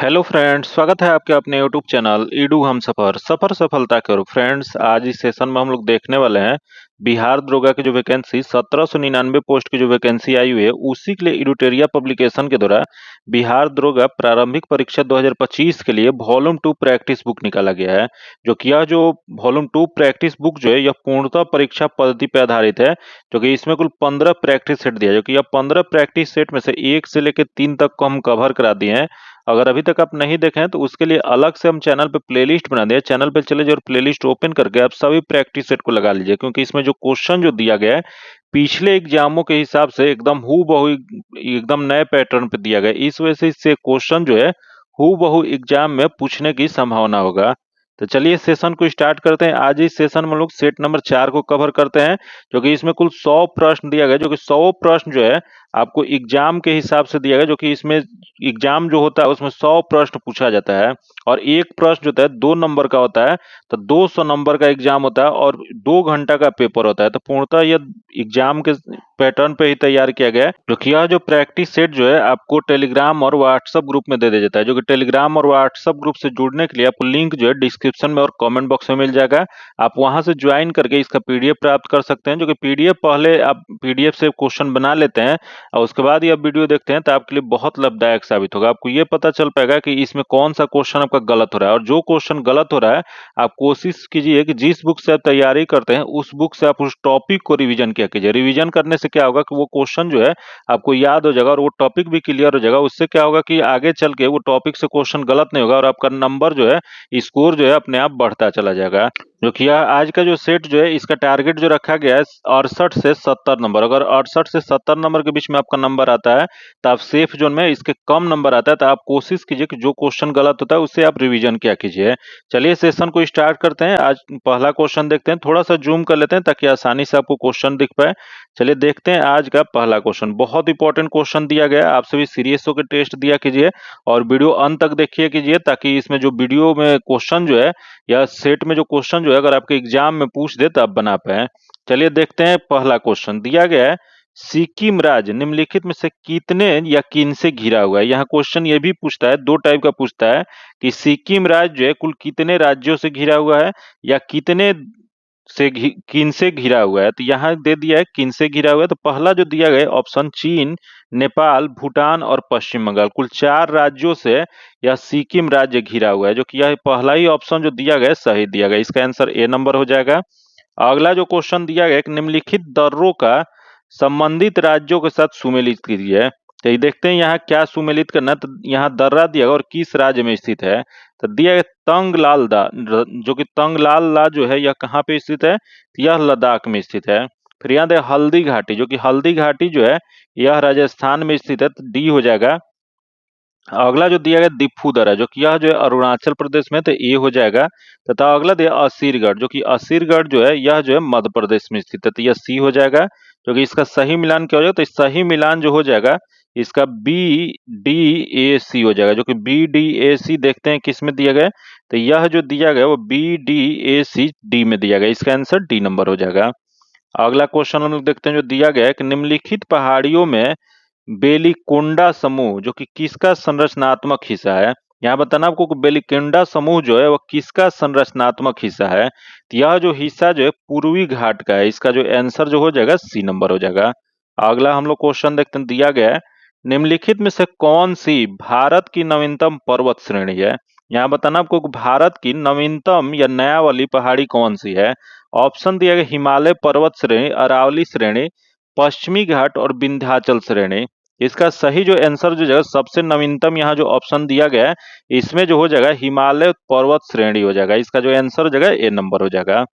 Hello friends, स्वागत है आपके अपने यूट्यूब चैनल ईडू हम सफर सफर सफलता की ओर। फ्रेंड्स, आज इस सेशन में हम लोग देखने वाले हैं बिहार दरोगा की जो वैकेंसी 1799 पोस्ट की जो वैकेंसी आई हुई है, उसी के लिए एडुटेरिया पब्लिकेशन के द्वारा बिहार दरोगा प्रारंभिक परीक्षा 2025 के लिए वॉल्यूम 2 प्रैक्टिस बुक निकाला गया है। जो कि यह जो वॉल्यूम 2 प्रैक्टिस बुक जो है, यह पूर्णतः परीक्षा पद्धति पर आधारित है। जो कि इसमें कुल 15 प्रैक्टिस सेट दिया है, जो कि यह 15 प्रैक्टिस सेट में से 1 से लेकर 3 तक को हम कवर करा दिए हैं। अगर अभी तक आप नहीं देखे हैं तो उसके लिए अलग से हम चैनल पे प्लेलिस्ट बना दिया है। चैनल पे चले जाइए और प्लेलिस्ट ओपन करके आप सभी प्रैक्टिस सेट को लगा लीजिए, क्योंकि इसमें जो क्वेश्चन जो दिया गया है पिछले एग्जामों के हिसाब से एकदम हूबहू एकदम नए पैटर्न पे दिया गया है। इस वजह से इससे क्वेश्चन जो है हूबहू एग्जाम में पूछने की संभावना होगा। तो चलिए सेशन को स्टार्ट करते हैं। आज इस सेशन में हम लोग सेट नंबर 4 को कवर करते हैं, जो कि इसमें कुल 100 प्रश्न दिया गया है। जो कि 100 प्रश्न जो है आपको एग्जाम के हिसाब से दिया गया, जो कि इसमें एग्जाम जो होता है उसमें 100 प्रश्न पूछा जाता है और एक प्रश्न जो होता है 2 नंबर का होता है। तो 200 नंबर का एग्जाम होता है और 2 घंटा का पेपर होता है। तो पूर्णतः यह एग्जाम के पैटर्न पे ही तैयार किया गया है। जो कि यह जो प्रैक्टिस सेट जो है आपको टेलीग्राम और व्हाट्सएप ग्रुप में दे दिया जाता है। जो कि टेलीग्राम और व्हाट्सएप ग्रुप से जुड़ने के लिए आपको लिंक जो है डिस्क्रिप्शन में और कमेंट बॉक्स में मिल जाएगा। आप वहां से ज्वाइन करके इसका पीडीएफ प्राप्त कर सकते हैं। जो कि पीडीएफ पहले आप पीडीएफ से क्वेश्चन बना लेते हैं और उसके बाद ये आप वीडियो देखते हैं तो आपके लिए बहुत लाभदायक साबित होगा। आपको ये पता चल पाएगा कि इसमें कौन सा क्वेश्चन आपका गलत हो रहा है, और जो क्वेश्चन गलत हो रहा है आप कोशिश कीजिए कि जिस बुक से आप तैयारी करते हैं उस बुक से आप उस टॉपिक को रिवीजन किया कीजिए। रिवीजन करने से क्या होगा कि वो क्वेश्चन जो है आपको याद हो जाएगा और वो टॉपिक भी क्लियर हो जाएगा। उससे क्या होगा कि आगे चल के वो टॉपिक से क्वेश्चन गलत नहीं होगा और आपका नंबर जो है, स्कोर जो है अपने आप बढ़ता चला जाएगा। जो कि आज का जो सेट जो है इसका टारगेट जो रखा गया है 68 से 70 नंबर। अगर 68 से 70 नंबर के बीच में आपका नंबर आता है तो आप सेफ जोन में। इसके कम नंबर आता है तो आप कोशिश कीजिए कि जो क्वेश्चन गलत होता है उससे आप रिवीजन किया कीजिए। चलिए सेशन को स्टार्ट करते हैं। आज पहला क्वेश्चन देखते हैं, थोड़ा सा जूम कर लेते हैं ताकि आसानी से आपको क्वेश्चन दिख पाए। चलिए देखते हैं आज का पहला क्वेश्चन। बहुत इंपॉर्टेंट क्वेश्चन दिया गया है, आप सभी सीरियस होकर टेस्ट दिया कीजिए और वीडियो अंत तक देखिए कीजिए, ताकि इसमें जो वीडियो में क्वेश्चन जो है या सेट में जो क्वेश्चन जो है अगर आपके एग्जाम में पूछ दे तो आप बना पाए। चलिए देखते हैं पहला क्वेश्चन दिया गया है, सिक्किम राज्य निम्नलिखित में से कितने या किन से घिरा हुआ है। यहाँ क्वेश्चन ये भी पूछता है, दो टाइप का पूछता है कि सिक्किम राज्य जो है कुल कितने राज्यों से घिरा हुआ है या कितने से किन से घिरा हुआ है। तो यहाँ दे दिया है किन से घिरा हुआ है। तो पहला जो दिया गया है ऑप्शन चीन, नेपाल, भूटान और पश्चिम बंगाल, कुल 4 राज्यों से यह सिक्किम राज्य घिरा हुआ है। जो कि यह पहला ही ऑप्शन जो दिया गया है सही दिया गया, इसका आंसर ए नंबर हो जाएगा। अगला जो क्वेश्चन दिया गया है कि निम्नलिखित दर्रों का संबंधित राज्यों के साथ सुमेलित कीजिए। तो ये देखते हैं यहाँ क्या सुमेलित करना है। तो यहाँ दर्रा दिया गया और किस राज्य में स्थित है। तो दिया गया तंगलाल दा, जो कि तंगलाल ला जो है यह कहाँ पे स्थित है, तो यह लद्दाख में स्थित है। फिर यहाँ दे हल्दी घाटी, जो कि हल्दी घाटी जो है यह राजस्थान में स्थित है, तो डी हो जाएगा। अगला जो दिया गया दिफूदर है, जो कि यह जो है अरुणाचल प्रदेश में, तो ए हो जाएगा। तथा अगला दिया असीरगढ़, जो कि असीरगढ़ जो है यह जो है मध्य प्रदेश में स्थित है, तो यह सी हो जाएगा। जो कि इसका सही मिलान क्या हो जाएगा, तो सही मिलान जो हो जाएगा इसका बी डी ए सी हो जाएगा। जो कि बी डी ए सी देखते हैं किस में दिया गया है, तो यह जो दिया गया वो B D A C D में दिया गया, इसका आंसर डी नंबर हो जाएगा। अगला क्वेश्चन हम लोग देखते हैं जो दिया गया है कि निम्नलिखित पहाड़ियों में बेलिकोंडा समूह जो कि किसका संरचनात्मक हिस्सा है। यहाँ बताना आपको कि बेलिकोंडा समूह जो है वह किसका संरचनात्मक हिस्सा है। तो यह जो हिस्सा जो है पूर्वी घाट का है, इसका जो आंसर जो हो जाएगा सी नंबर हो जाएगा। अगला हम लोग क्वेश्चन देखते हैं, दिया गया है निम्नलिखित में से कौन सी भारत की नवीनतम पर्वत श्रेणी है। यहाँ बताना आपको कि भारत की नवीनतम या नया वाली पहाड़ी कौन सी है। ऑप्शन दिया गया हिमालय पर्वत श्रेणी, अरावली श्रेणी, पश्चिमी घाट और विंध्याचल श्रेणी। इसका सही जो आंसर जो जाएगा सबसे नवीनतम यहाँ जो ऑप्शन दिया गया है इसमें जो हो जाएगा हिमालय पर्वत श्रेणी हो जाएगा, इसका जो आंसर हो जाएगा ए नंबर हो जाएगा।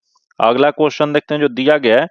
अगला क्वेश्चन देखते हैं जो दिया गया है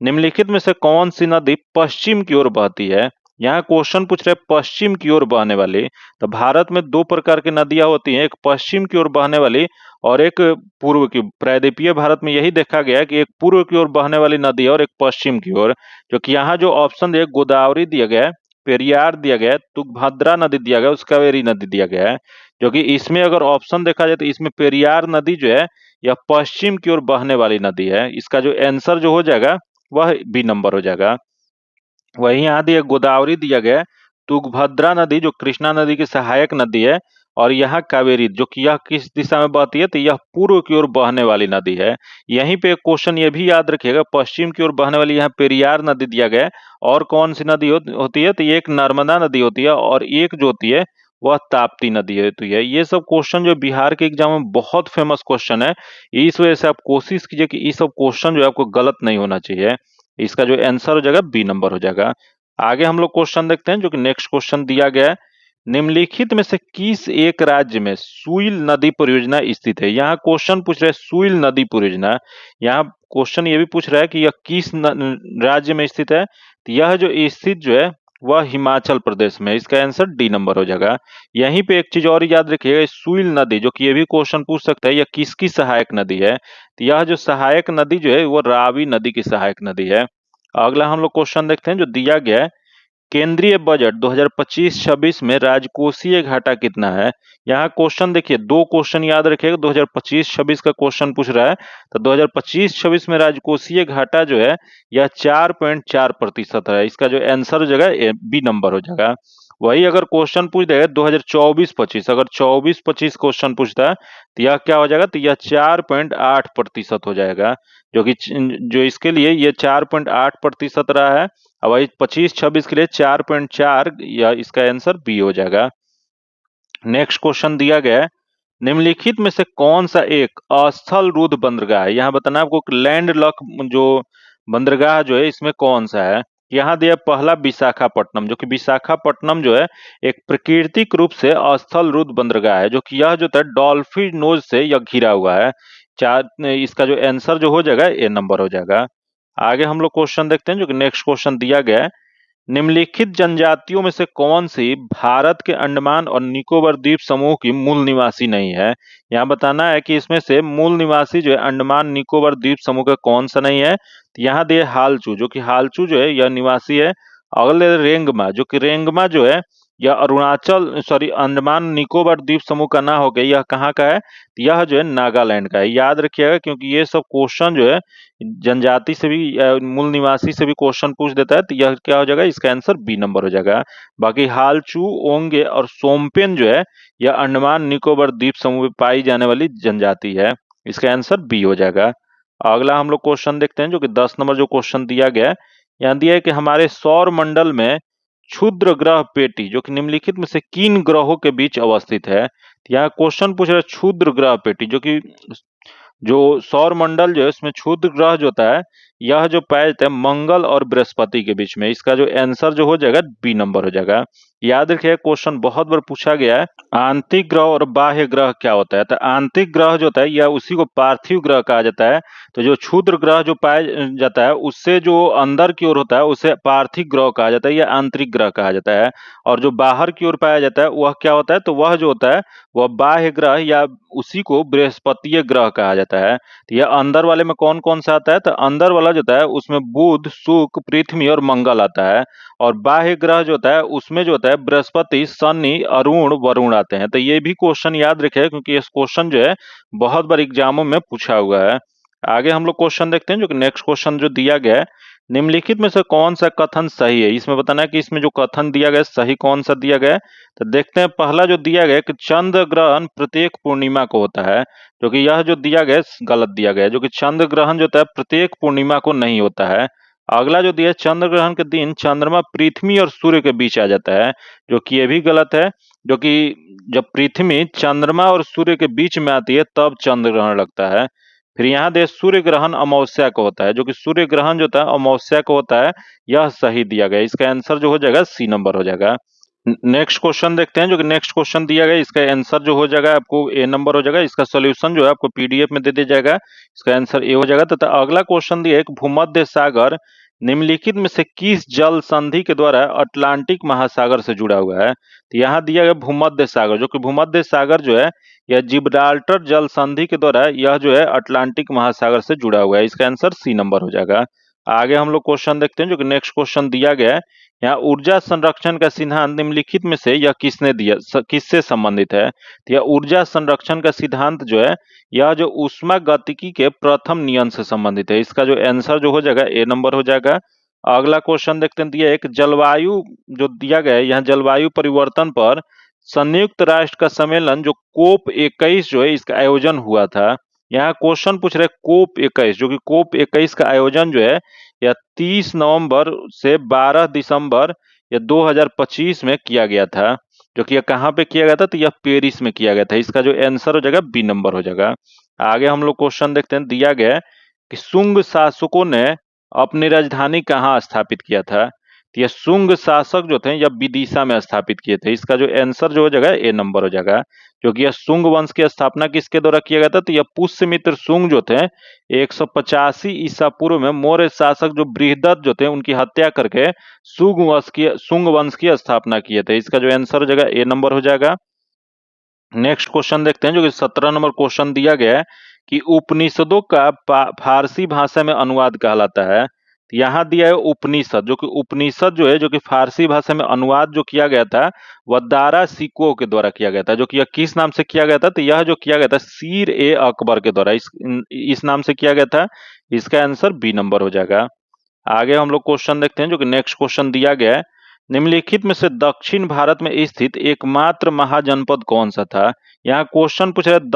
निम्नलिखित में से कौन सी नदी पश्चिम की ओर बहती है। यहाँ क्वेश्चन पूछ रहे हैं पश्चिम की ओर बहने वाली। तो भारत में 2 प्रकार की नदियां होती हैं, एक पश्चिम की ओर बहने वाली और एक पूर्व की। प्रायद्वीपीय भारत में यही देखा गया है कि एक पूर्व की ओर बहने वाली नदी है और एक पश्चिम की ओर। जो कि यहाँ जो ऑप्शन दिया गोदावरी दिया गया है, पेरियार दिया गया है, तुंगभद्रा नदी दिया गया है, कावेरी नदी दिया गया है। जो कि इसमें अगर ऑप्शन देखा जाए तो इसमें पेरियार नदी जो है यह पश्चिम की ओर बहने वाली नदी है, इसका जो आंसर जो हो जाएगा वह बी नंबर हो जाएगा। वहीं यहाँ दिया गोदावरी दिया गया है, तुंगभद्रा नदी जो कृष्णा नदी की सहायक नदी है और यहाँ कावेरी, जो कि यह किस दिशा में बहती है, तो यह पूर्व की ओर बहने वाली नदी है। यहीं पे एक क्वेश्चन ये भी याद रखिएगा, पश्चिम की ओर बहने वाली यहाँ पेरियार नदी दिया गया है। और कौन सी नदी होती है, तो ये एक नर्मदा नदी होती है, और एक जो होती है वह ताप्ती नदी होती है। ये सब क्वेश्चन जो बिहार के एग्जाम में बहुत फेमस क्वेश्चन है, इस वजह से आप कोशिश कीजिए कि ये सब क्वेश्चन जो है आपको गलत नहीं होना चाहिए। इसका जो आंसर हो जाएगा बी नंबर हो जाएगा। आगे हम लोग क्वेश्चन देखते हैं, जो कि नेक्स्ट क्वेश्चन दिया गया है, निम्नलिखित में से किस एक राज्य में सुइल नदी परियोजना स्थित है। यहाँ क्वेश्चन पूछ रहा है सुइल नदी परियोजना। यहाँ क्वेश्चन ये भी पूछ रहा है कि यह किस राज्य में स्थित है, तो यह जो स्थित जो है वह हिमाचल प्रदेश में। इसका आंसर डी नंबर हो जाएगा। यहीं पे एक चीज और याद रखिएगा, सुइल नदी, जो कि ये भी क्वेश्चन पूछ सकता है, यह किसकी सहायक नदी है, तो यह जो सहायक नदी जो है वो रावी नदी की सहायक नदी है। अगला हम लोग क्वेश्चन देखते हैं जो दिया गया है, केंद्रीय बजट 2025-26 में राजकोषीय घाटा कितना है। यहाँ क्वेश्चन देखिए, दो क्वेश्चन याद रखिएगा, 2025-26 का क्वेश्चन पूछ रहा है, तो 2025-26 में राजकोषीय घाटा जो है यह 4.4% है। इसका जो आंसर हो जाएगा बी नंबर हो जाएगा। वही अगर क्वेश्चन पूछ देगा 2024-25, अगर 24-25 क्वेश्चन पूछता है तो यह क्या हो जाएगा, तो यह 4.8% हो जाएगा, जो इसके लिए ये 4.8% रहा है। अब वही 25-26 के लिए 4.4, या इसका आंसर बी हो जाएगा। नेक्स्ट क्वेश्चन दिया गया है, निम्नलिखित में से कौन सा एक अस्थल रुद्ध बंदरगाह है। यहाँ बताना आपको लैंड लॉक जो बंदरगाह जो है इसमें कौन सा है। यहाँ दिया पहला विशाखापट्टनम, जो कि विशाखापट्टनम जो है एक प्राकृतिक रूप से अस्थल रुद्ध बंदरगाह है, जो कि यह जो है डॉल्फिन नोज से यह घिरा हुआ है। इसका जो आंसर जो हो जाएगा ए नंबर हो जाएगा। आगे हम लोग क्वेश्चन देखते हैं, जो कि नेक्स्ट क्वेश्चन दिया गया है, निम्नलिखित जनजातियों में से कौन सी भारत के अंडमान और निकोबार द्वीप समूह की मूल निवासी नहीं है। यहाँ बताना है कि इसमें से मूल निवासी जो है अंडमान निकोबार द्वीप समूह का कौन सा नहीं है, तो यहाँ दिए हालचू, जो कि हालचू जो है यह निवासी है। अगले रेंगमा, जो कि रेंगमा जो है यह अंडमान निकोबार द्वीप समूह का ना होकर यह कहाँ का है, तो यह जो है नागालैंड का है। याद रखिएगा, क्योंकि ये सब क्वेश्चन जो है जनजाति से भी मूल निवासी से भी क्वेश्चन पूछ देता है, तो यह क्या हो जाएगा, इसका आंसर बी नंबर हो जाएगा। बाकी हालचू, ओंगे और सोमपेन जो है यह अंडमान निकोबार द्वीप समूह में पाई जाने वाली जनजाति है। इसका आंसर बी हो जाएगा। अगला हम लोग क्वेश्चन देखते हैं, जो कि 10 नंबर जो क्वेश्चन दिया गया है, यहाँ दिया है कि हमारे सौर मंडल में क्षुद्र ग्रह पेटी जो कि निम्नलिखित में से किन ग्रहों के बीच अवस्थित है। यहाँ क्वेश्चन पूछ रहा है क्षुद्र ग्रह पेटी, जो सौर मंडल जो है उसमें क्षुद्र ग्रह जो होता है यह जो पाया जाता है मंगल और बृहस्पति के बीच में। इसका जो आंसर जो हो जाएगा बी नंबर हो जाएगा। याद रखिए, क्वेश्चन बहुत बार पूछा गया है, आंतरिक ग्रह और बाह्य ग्रह क्या होता है। तो आंतरिक ग्रह जो होता है या उसी को पार्थिव ग्रह कहा जाता है। तो जो क्षुद्र ग्रह जो पाया जाता है उससे जो अंदर की ओर होता है उसे पार्थिव ग्रह कहा जाता है या आंतरिक ग्रह कहा जाता है। और जो बाहर की ओर पाया जाता है वह क्या होता है, तो वह जो होता है वह बाह्य ग्रह या उसी को बृहस्पतिय ग्रह कहा जाता है। तो यह अंदर वाले में कौन कौन सा आता है, तो अंदर वाला जो होता है उसमें बुध, शुक्र, पृथ्वी और मंगल आता है। और बाह्य ग्रह जो होता है उसमें जो होता है बृहस्पति, शनि, अरुण, वरुण आते हैं। तो ये भी क्वेश्चन याद रखें, क्योंकि इस क्वेश्चन जो है बहुत बार एग्जामों में पूछा हुआ है। आगे हम लोग क्वेश्चन देखते हैं, जो कि नेक्स्ट क्वेश्चन जो दिया गया है, निम्नलिखित में से कौन सा कथन सही है। इसमें बताना है कि इसमें जो कथन दिया गया है सही कौन सा दिया गया है। तो देखते हैं, पहला जो दिया गया है कि चंद्र ग्रहण प्रत्येक पूर्णिमा को होता है, जो कि यह जो दिया गया है गलत दिया गया है, जो कि चंद्र ग्रहण जो होता है प्रत्येक पूर्णिमा को नहीं होता है। अगला जो दिया है, चंद्र ग्रहण के दिन चंद्रमा पृथ्वी और सूर्य के बीच आ जाता है, जो कि ये भी गलत है, जो कि जब पृथ्वी चंद्रमा और सूर्य के बीच में आती है तब चंद्र ग्रहण लगता है। फिर यहाँ दे सूर्य ग्रहण अमावस्या को होता है, जो कि सूर्य ग्रहण जो होता है अमावस्या को होता है। यह सही दिया गया, इसका आंसर जो हो जाएगा सी नंबर हो जाएगा। नेक्स्ट क्वेश्चन देखते हैं, जो कि नेक्स्ट क्वेश्चन दिया गया इसका आंसर जो हो जाएगा आपको ए नंबर हो जाएगा। इसका सॉल्यूशन जो है आपको पीडीएफ में दे दिया जाएगा, इसका आंसर ए हो जाएगा। तथा अगला क्वेश्चन दिया है, भूमध्य सागर निम्नलिखित में से किस जल संधि के द्वारा अटलांटिक महासागर से जुड़ा हुआ है। तो यहाँ दिया गया भूमध्य सागर, जो कि भूमध्य सागर जो है यह जिब्राल्टर जल संधि के द्वारा यह जो है अटलांटिक महासागर से जुड़ा हुआ है। इसका आंसर सी नंबर हो जाएगा। आगे हम लोग क्वेश्चन देखते हैं, जो कि नेक्स्ट क्वेश्चन दिया गया है, यहाँ ऊर्जा संरक्षण का सिद्धांत निम्नलिखित में से यह किसने दिया, किससे संबंधित है। तो यह ऊर्जा संरक्षण का सिद्धांत जो है यह जो ऊष्मागतिकी के प्रथम नियम से संबंधित है। इसका जो आंसर जो हो जाएगा ए नंबर हो जाएगा। अगला क्वेश्चन देखते हैं, दिया एक जलवायु जो दिया गया है, यहाँ जलवायु परिवर्तन पर संयुक्त राष्ट्र का सम्मेलन जो कोप 21 जो है इसका आयोजन हुआ था। यहाँ क्वेश्चन पूछ रहे कोप 21, जो कि कोप 21 का आयोजन जो है यह 30 नवंबर से 12 दिसंबर या 2025 में किया गया था। जो कि यह कहाँ पे किया गया था, तो यह पेरिस में किया गया था। इसका जो आंसर हो जाएगा बी नंबर हो जाएगा। आगे हम लोग क्वेश्चन देखते हैं। दिया गया है कि शुंग शासकों ने अपनी राजधानी कहाँ स्थापित किया था। तो ये शुंग शासक जो थे यह विदिशा में स्थापित किए थे। इसका जो आंसर जो हो जाएगा ए नंबर हो जाएगा। क्योंकि यह शुंग वंश की स्थापना किसके द्वारा किया गया था, तो यह पुष्यमित्र शुंग जो थे 185 ईसा पूर्व में मौर्य शासक जो बृहदत्त जो थे उनकी हत्या करके शुंग वंश की स्थापना किए थे। इसका जो आंसर हो जाएगा ए नंबर हो जाएगा। नेक्स्ट क्वेश्चन देखते हैं, जो कि 17 नंबर क्वेश्चन दिया गया है कि उपनिषदों का फारसी भाषा में अनुवाद कहलाता है। तो यहाँ दिया है उपनिषद, जो कि उपनिषद जो है जो कि फारसी भाषा में अनुवाद जो किया गया था वह दारा सिको के द्वारा किया गया था। जो कि यह किस नाम से किया गया था, तो यह जो किया गया था सीर ए अकबर के द्वारा इस नाम से किया गया था। इसका आंसर बी नंबर हो जाएगा। आगे हम लोग क्वेश्चन देखते हैं, जो कि नेक्स्ट क्वेश्चन दिया गया है निम्नलिखित में से दक्षिण भारत में स्थित एकमात्र महाजनपद कौन सा था। यहाँ क्वेश्चन पूछ रहा है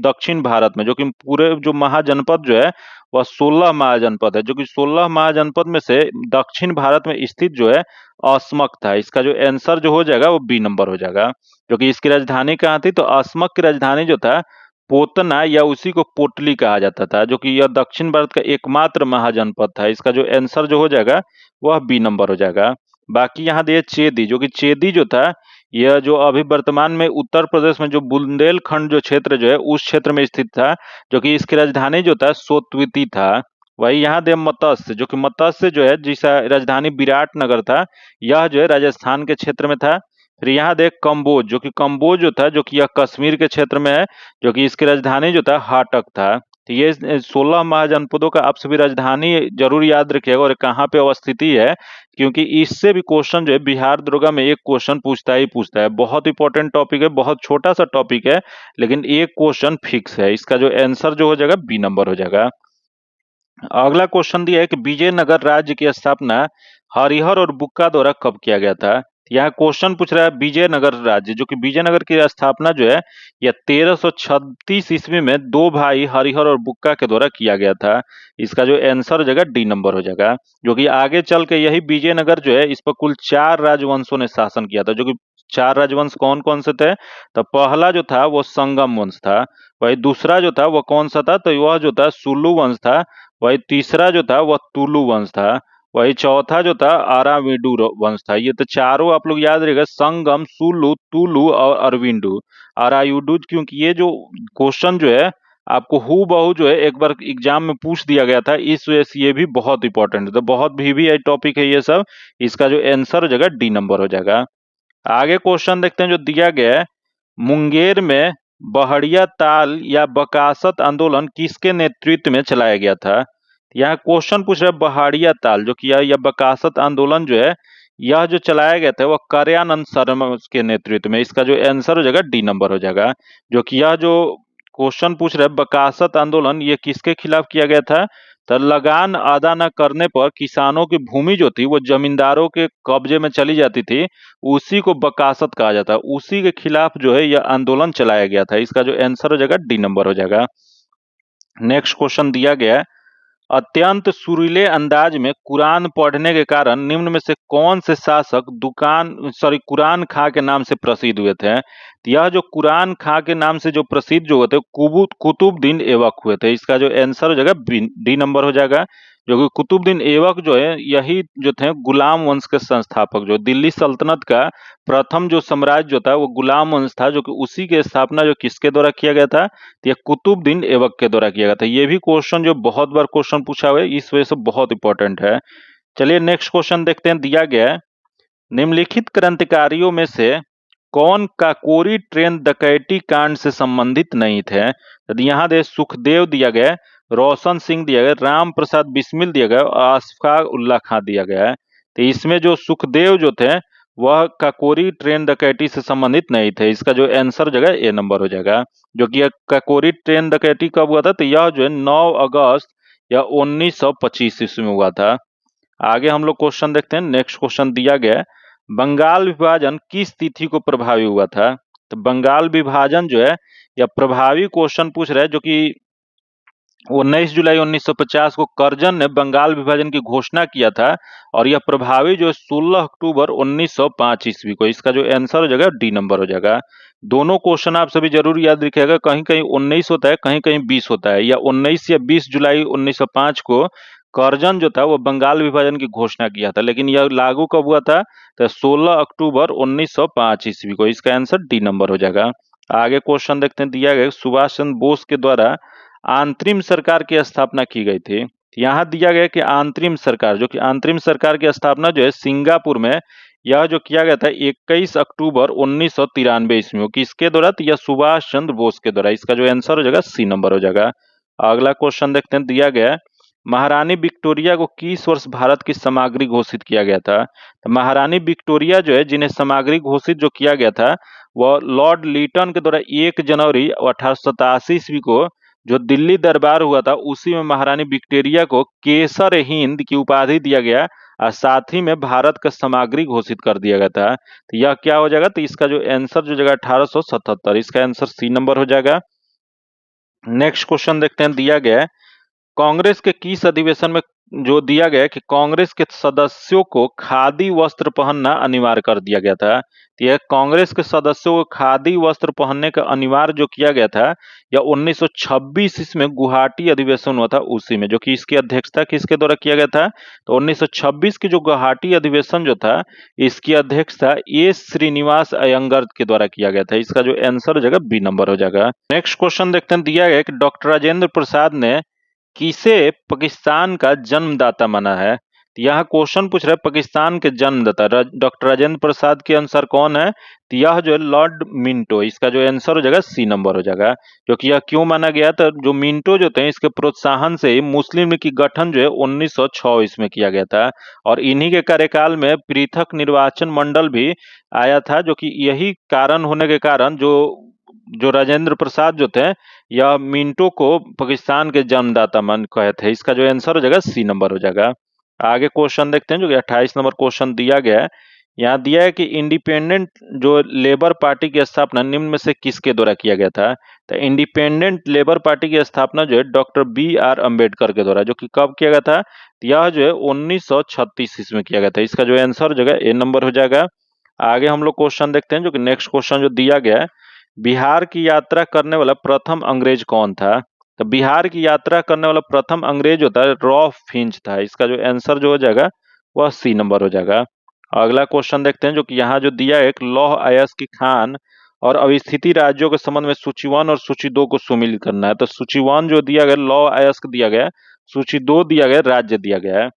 दक्षिण भारत में, जो कि पूरे जो महाजनपद जो है वह 16 महाजनपद है। जो कि 16 महाजनपद में से दक्षिण भारत में स्थित जो है असमक था। इसका जो आंसर जो हो जाएगा वो बी नंबर हो जाएगा। जो कि इसकी राजधानी कहाँ थी, तो असमक की राजधानी जो था पोतना या उसी को पोटली कहा जाता था। जो कि यह दक्षिण भारत का एकमात्र महाजनपद था। इसका जो आंसर जो हो जाएगा वह बी नंबर हो जाएगा। बाकी यहाँ दिए चेदी, जो कि चेदी जो था यह जो अभी वर्तमान में उत्तर प्रदेश में जो बुंदेलखंड जो क्षेत्र जो है उस क्षेत्र में स्थित था। जो कि इसकी राजधानी जो था सोतवीती था। वही यहाँ दे मत्स्य, जो कि मत्स्य जो है जिसका राजधानी विराटनगर था, यह जो है राजस्थान के क्षेत्र में था। फिर यहाँ देख कम्बोज, जो कि कम्बोज जो था जो कि यह कश्मीर के क्षेत्र में है। जो कि इसकी राजधानी जो था हाटक था। तो ये 16 महाजनपदों का आप सभी राजधानी जरूर याद रखिएगा और कहाँ पे अवस्थिति है, क्योंकि इससे भी क्वेश्चन जो है बिहार दरोगा में एक क्वेश्चन पूछता ही पूछता है। बहुत इंपॉर्टेंट टॉपिक है, बहुत छोटा सा टॉपिक है, लेकिन एक क्वेश्चन फिक्स है। इसका जो आंसर जो हो जाएगा बी नंबर हो जाएगा। अगला क्वेश्चन दिया है कि विजयनगर राज्य की स्थापना हरिहर और बुक्का द्वारा कब किया गया था। यहाँ क्वेश्चन पूछ रहा है विजयनगर राज्य, जो कि विजयनगर की स्थापना जो है यह 1336 ईस्वी में दो भाई हरिहर और बुक्का के द्वारा किया गया था। इसका जो आंसर हो जाएगा डी नंबर हो जाएगा। जो कि आगे चल के यही विजयनगर जो है इस पर कुल 4 राजवंशों ने शासन किया था। जो कि 4 राजवंश कौन कौन से थे, तो पहला जो था वो संगम वंश था। वही दूसरा जो था वह कौन सा था, तो वह जो था सुलु वंश था। वही तीसरा जो था वह तुलु वंश था। वही चौथा जो था अराविडु वंश था। ये तो चारों आप लोग याद रखिएगा, संगम, सुलु, तुलु और अरविंदु, अरायुडु। क्योंकि ये जो क्वेश्चन जो है आपको हु बहु जो है एक बार एग्जाम में पूछ दिया गया था, इस वजह से ये भी बहुत इंपॉर्टेंट है। तो बहुत भी टॉपिक है ये सब। इसका जो आंसर हो जाएगा डी नंबर हो जाएगा। आगे क्वेश्चन देखते हैं जो दिया गया है, मुंगेर में बहड़िया ताल या बकासत आंदोलन किसके नेतृत्व में चलाया गया था। यहाँ क्वेश्चन पूछ रहा है बहाड़िया ताल, जो कि यह बकासत आंदोलन जो है यह जो चलाया गया था वह कार्यानंद शर्मा के नेतृत्व में। इसका जो आंसर हो जाएगा डी नंबर हो जाएगा। जो कि यह जो क्वेश्चन पूछ रहा है बकासत आंदोलन ये किसके खिलाफ किया गया था, तो लगान अदा न करने पर किसानों की भूमि जो थी वो जमींदारों के कब्जे में चली जाती थी, उसी को बकासत कहा जाता है। उसी के खिलाफ जो है यह आंदोलन चलाया गया था। इसका जो आंसर हो जाएगा डी नंबर हो जाएगा। नेक्स्ट क्वेश्चन दिया गया है, अत्यंत सुरीले अंदाज में कुरान पढ़ने के कारण निम्न में से कौन से शासक कुरान खां के नाम से प्रसिद्ध हुए थे। तो यह जो कुरान खां के नाम से जो प्रसिद्ध जो हुए थे कुतुबुद्दीन ऐबक हुए थे। इसका जो आंसर हो जाएगा डी नंबर हो जाएगा। जो कि कुतुबुद्दीन ऐबक जो है यही जो थे गुलाम वंश के संस्थापक, जो दिल्ली सल्तनत का प्रथम जो साम्राज्य जो था वो गुलाम वंश था। जो कि उसी की स्थापना जो किसके द्वारा किया गया था, तो यह कुतुबुद्दीन ऐबक के द्वारा किया गया था। ये भी क्वेश्चन जो बहुत बार क्वेश्चन पूछा हुआ है, इस वजह से बहुत इंपॉर्टेंट है। चलिए नेक्स्ट क्वेश्चन देखते हैं। दिया गया है, निम्नलिखित क्रांतिकारियों में से कौन काकोरी ट्रेन डकैती कांड से संबंधित नहीं थे। तो यहाँ दे सुखदेव दिया गया है, रोशन सिंह दिया गया, राम प्रसाद बिस्मिल दिया गया और अशफाक उल्ला खां दिया गया है। तो इसमें जो सुखदेव जो थे वह काकोरी ट्रेन डकैती से संबंधित नहीं थे। इसका जो आंसर हो जाएगा ए नंबर हो जाएगा। जो कि यह काकोरी ट्रेन डकैती कब हुआ था, तो यह जो है 9 अगस्त या 1925 ईस्वी में हुआ था। आगे हम लोग क्वेश्चन देखते हैं। नेक्स्ट क्वेश्चन दिया गया है, बंगाल विभाजन किस तिथि को प्रभावी हुआ था? तो बंगाल विभाजन जो है या प्रभावी क्वेश्चन पूछ रहा है, जो कि 19 जुलाई 1950 को कर्जन ने बंगाल विभाजन की घोषणा किया था, और यह प्रभावी जो है 16 अक्टूबर 1905 ईस्वी को। इसका जो आंसर हो जाएगा डी नंबर हो जाएगा। दोनों क्वेश्चन आप सभी जरूर याद रखिएगा, कहीं कहीं 19 होता है, कहीं कहीं 20 होता है, या 19 या 20 जुलाई 1905 को कर्जन जो था वो बंगाल विभाजन की घोषणा किया था, लेकिन यह लागू कब हुआ था? तो 16 अक्टूबर 1905 ईस्वी को। इसका आंसर डी नंबर हो जाएगा। आगे क्वेश्चन देखते हैं, दिया गया सुभाष चंद्र बोस के द्वारा अंतरिम सरकार की स्थापना की गई थी। यहाँ दिया गया कि अंतरिम सरकार, जो कि अंतरिम सरकार की स्थापना जो है सिंगापुर में, यह जो किया गया था 21 अक्टूबर 1993 ईस्वी में। किसके द्वारा? तो यह सुभाष चंद्र बोस के द्वारा। इसका जो आंसर हो जाएगा सी नंबर हो जाएगा। अगला क्वेश्चन देखते हैं, दिया गया महारानी विक्टोरिया को किस वर्ष भारत की समाग्री घोषित किया गया था? तो महारानी विक्टोरिया जो है, जिन्हें समाग्री घोषित जो किया गया था, वह लॉर्ड लीटन के द्वारा 1 जनवरी 1887 ईस्वी को जो दिल्ली दरबार हुआ था, उसी में महारानी विक्टोरिया को केसर हिंद की उपाधि दिया गया, और साथ ही में भारत का समाग्री घोषित कर दिया गया था। तो यह क्या हो जाएगा? तो इसका जो आंसर जो जाएगा 1877। इसका आंसर सी नंबर हो जाएगा। नेक्स्ट क्वेश्चन देखते हैं, दिया गया कांग्रेस के किस अधिवेशन में जो दिया गया कि कांग्रेस के सदस्यों को खादी वस्त्र पहनना अनिवार्य कर दिया गया था। तो यह कांग्रेस के सदस्यों को खादी वस्त्र पहनने का अनिवार्य जो किया गया था, यह 1926 इसमें गुवाहाटी अधिवेशन हुआ था, उसी में, जो कि इसकी अध्यक्षता किसके द्वारा किया गया था? तो 1926 की जो गुवाहाटी अधिवेशन जो था, इसकी अध्यक्षता एस श्रीनिवास अयंगर के द्वारा किया गया था। इसका जो आंसर हो जाएगा बी नंबर हो जाएगा। नेक्स्ट क्वेश्चन देखते हैं, दिया गया कि डॉक्टर राजेंद्र प्रसाद ने किसे पाकिस्तान का जन्मदाता माना है? तो यहाँ क्वेश्चन पूछ रहा है पाकिस्तान के जन्मदाता डॉक्टर राजेंद्र प्रसाद के अनुसार कौन है? तो यह जो है लॉर्ड मिंटो। इसका जो आंसर हो जाएगा सी नंबर हो जाएगा। क्योंकि यह क्यों माना गया? तो जो मिंटो जो थे, इसके प्रोत्साहन से ही मुस्लिम लीग की गठन जो है 1906 इसमें किया गया था, और इन्हीं के कार्यकाल में पृथक निर्वाचन मंडल भी आया था, जो कि यही कारण होने के कारण जो जो राजेंद्र प्रसाद जो थे, या मिंटो को पाकिस्तान के जन्मदाता मान कहे थे। इसका जो आंसर हो जाएगा सी नंबर हो जाएगा। आगे क्वेश्चन देखते हैं, जो कि 28 नंबर क्वेश्चन दिया गया है। यहाँ दिया है कि इंडिपेंडेंट जो लेबर पार्टी की स्थापना निम्न में से किसके द्वारा किया गया था? तो इंडिपेंडेंट लेबर पार्टी की स्थापना जो है डॉक्टर B.R. अम्बेडकर के द्वारा, जो कि कब किया गया था? तो यह जो है 1936 ईस्वी में किया गया था। इसका जो आंसर हो जाएगा ए नंबर हो जाएगा। आगे हम लोग क्वेश्चन देखते हैं, जो कि नेक्स्ट क्वेश्चन जो दिया गया है, बिहार की यात्रा करने वाला प्रथम अंग्रेज कौन था? तो बिहार की यात्रा करने वाला प्रथम अंग्रेज होता है रॉल्फ फिंच था। इसका जो आंसर जो हो जाएगा वह सी नंबर हो जाएगा। अगला क्वेश्चन देखते हैं, जो कि यहाँ जो दिया है, एक लौह अयस्क खान और अवस्थिति राज्यों के संबंध में सूची 1 और सूची 2 को सुमिलित करना है। तो सूची 1 जो दिया गया लौह अयस्क दिया गया, सूची 2 दिया गया राज्य दिया गया है।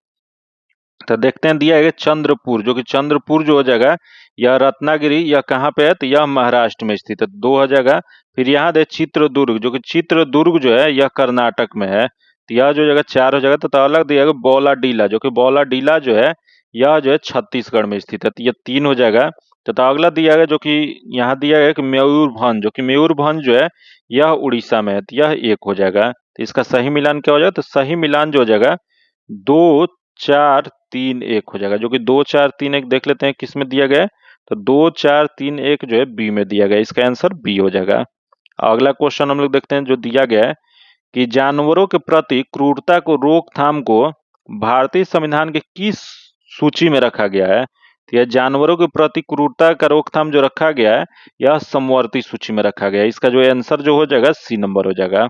तो देखते हैं, दिया है चंद्रपुर, जो कि चंद्रपुर जो हो जाएगा यह रत्नागिरी, यह कहाँ पे है? तो यह महाराष्ट्र में स्थित है, 2 हो जाएगा। फिर यहाँ दे चित्रदुर्ग, जो कि चित्रदुर्ग जो है यह कर्नाटक में है, तो यह जो जगह 4 हो जाएगा। तो अलग दिया गया बौलाडीला, जो कि बौलाडीला जो है यह जो है छत्तीसगढ़ में स्थित है, तो यह 3 हो जाएगा। तो अगला दिया गया, जो कि यहाँ दिया गया कि मयूरभंज, जो कि मयूरभंज जो है यह उड़ीसा में है, तो यह 1 हो जाएगा। तो इसका सही मिलान क्या हो जाएगा? तो सही मिलान जो हो जाएगा 2 4 3 1 हो जाएगा, जो कि 2 4 3 1 देख लेते हैं किस में दिया गया है। तो 2 4 3 1 जो है बी में दिया गया, इसका आंसर बी हो जाएगा। अगला क्वेश्चन हम लोग देखते हैं, जो दिया गया है कि जानवरों के प्रति क्रूरता को रोकथाम को भारतीय संविधान के किस सूची में रखा गया है? तो यह जानवरों के प्रति क्रूरता का रोकथाम जो रखा गया है, यह समवर्ती सूची में रखा गया है। इसका जो आंसर जो हो जाएगा सी नंबर हो जाएगा।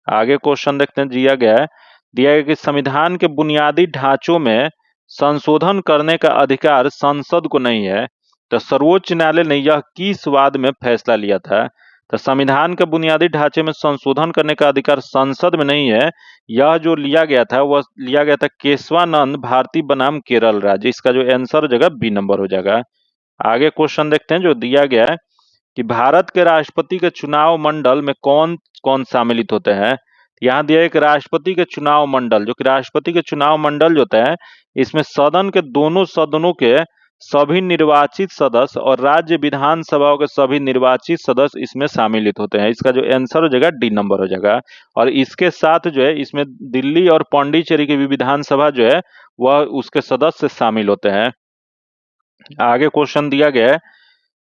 आगे क्वेश्चन देखते हैं, दिया गया कि संविधान के बुनियादी ढांचों में संशोधन करने का अधिकार संसद को नहीं है। तो सर्वोच्च न्यायालय ने यह किस वाद में फैसला लिया था? तो संविधान के बुनियादी ढांचे में संशोधन करने का अधिकार संसद में नहीं है, यह जो लिया गया था वह लिया गया था केशवानंद भारती बनाम केरल राज्य। इसका जो आंसर हो जाएगा बी नंबर हो जाएगा। आगे क्वेश्चन देखते हैं, जो दिया गया है कि भारत के राष्ट्रपति के चुनाव मंडल में कौन कौन सम्मिलित होते हैं? यहाँ दिया एक राष्ट्रपति के चुनाव मंडल, जो कि राष्ट्रपति के चुनाव मंडल जो होता है, इसमें सदन के दोनों सदनों के सभी निर्वाचित सदस्य और राज्य विधानसभाओं के सभी निर्वाचित सदस्य इसमें सम्मिलित होते हैं। इसका जो आंसर हो जाएगा डी नंबर हो जाएगा। और इसके साथ जो है इसमें दिल्ली और पांडिचेरी की भी विधानसभा जो है वह उसके सदस्य शामिल होते हैं। आगे क्वेश्चन दिया गया है,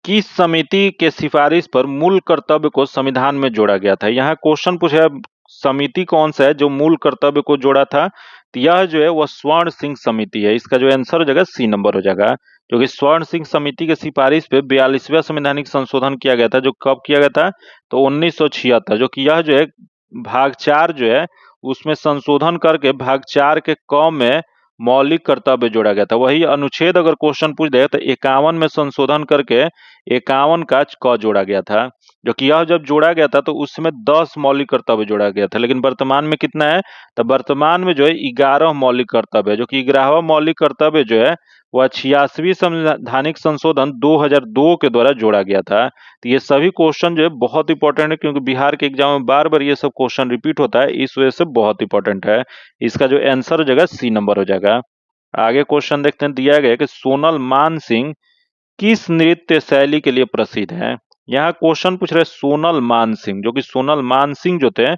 किस समिति के सिफारिश पर मूल कर्तव्य को संविधान में जोड़ा गया था। यहाँ क्वेश्चन पूछा समिति कौन सा है जो मूल कर्तव्य को जोड़ा था, तो यह जो है वह स्वर्ण सिंह समिति है। इसका जो आंसर हो जाएगा सी नंबर हो जाएगा, क्योंकि स्वर्ण सिंह समिति के सिफारिश पे 42वां संवैधानिक संशोधन किया गया था, जो कब किया गया था, तो 1976, जो कि यह जो है भाग 4 जो है उसमें संशोधन करके भाग 4 के क में मौलिक कर्तव्य जोड़ा गया था। वही अनुच्छेद अगर क्वेश्चन पूछ दे तो 51 में संशोधन करके 51 का क जोड़ा गया था, जो कि यह जब जोड़ा गया था तो उसमें 10 मौलिक कर्तव्य जोड़ा गया था। लेकिन वर्तमान में कितना है, तो वर्तमान में जो है 11 मौलिक कर्तव्य है, जो कि 11वां मौलिक कर्तव्य जो है वह 86वीं संवैधानिक संशोधन 2002 के द्वारा जोड़ा गया था। तो ये सभी क्वेश्चन जो है बहुत इंपॉर्टेंट है, क्योंकि बिहार के एग्जाम में बार बार ये सब क्वेश्चन रिपीट होता है, इस वजह से बहुत इंपॉर्टेंट है। इसका जो आंसर हो जाएगा सी नंबर हो जाएगा। आगे क्वेश्चन देखते हैं, दिया गया है कि सोनल मान सिंह किस नृत्य शैली के लिए प्रसिद्ध है। यहाँ क्वेश्चन पूछ रहे हैं सोनल मान सिंह, जो कि सोनल मान सिंह जो थे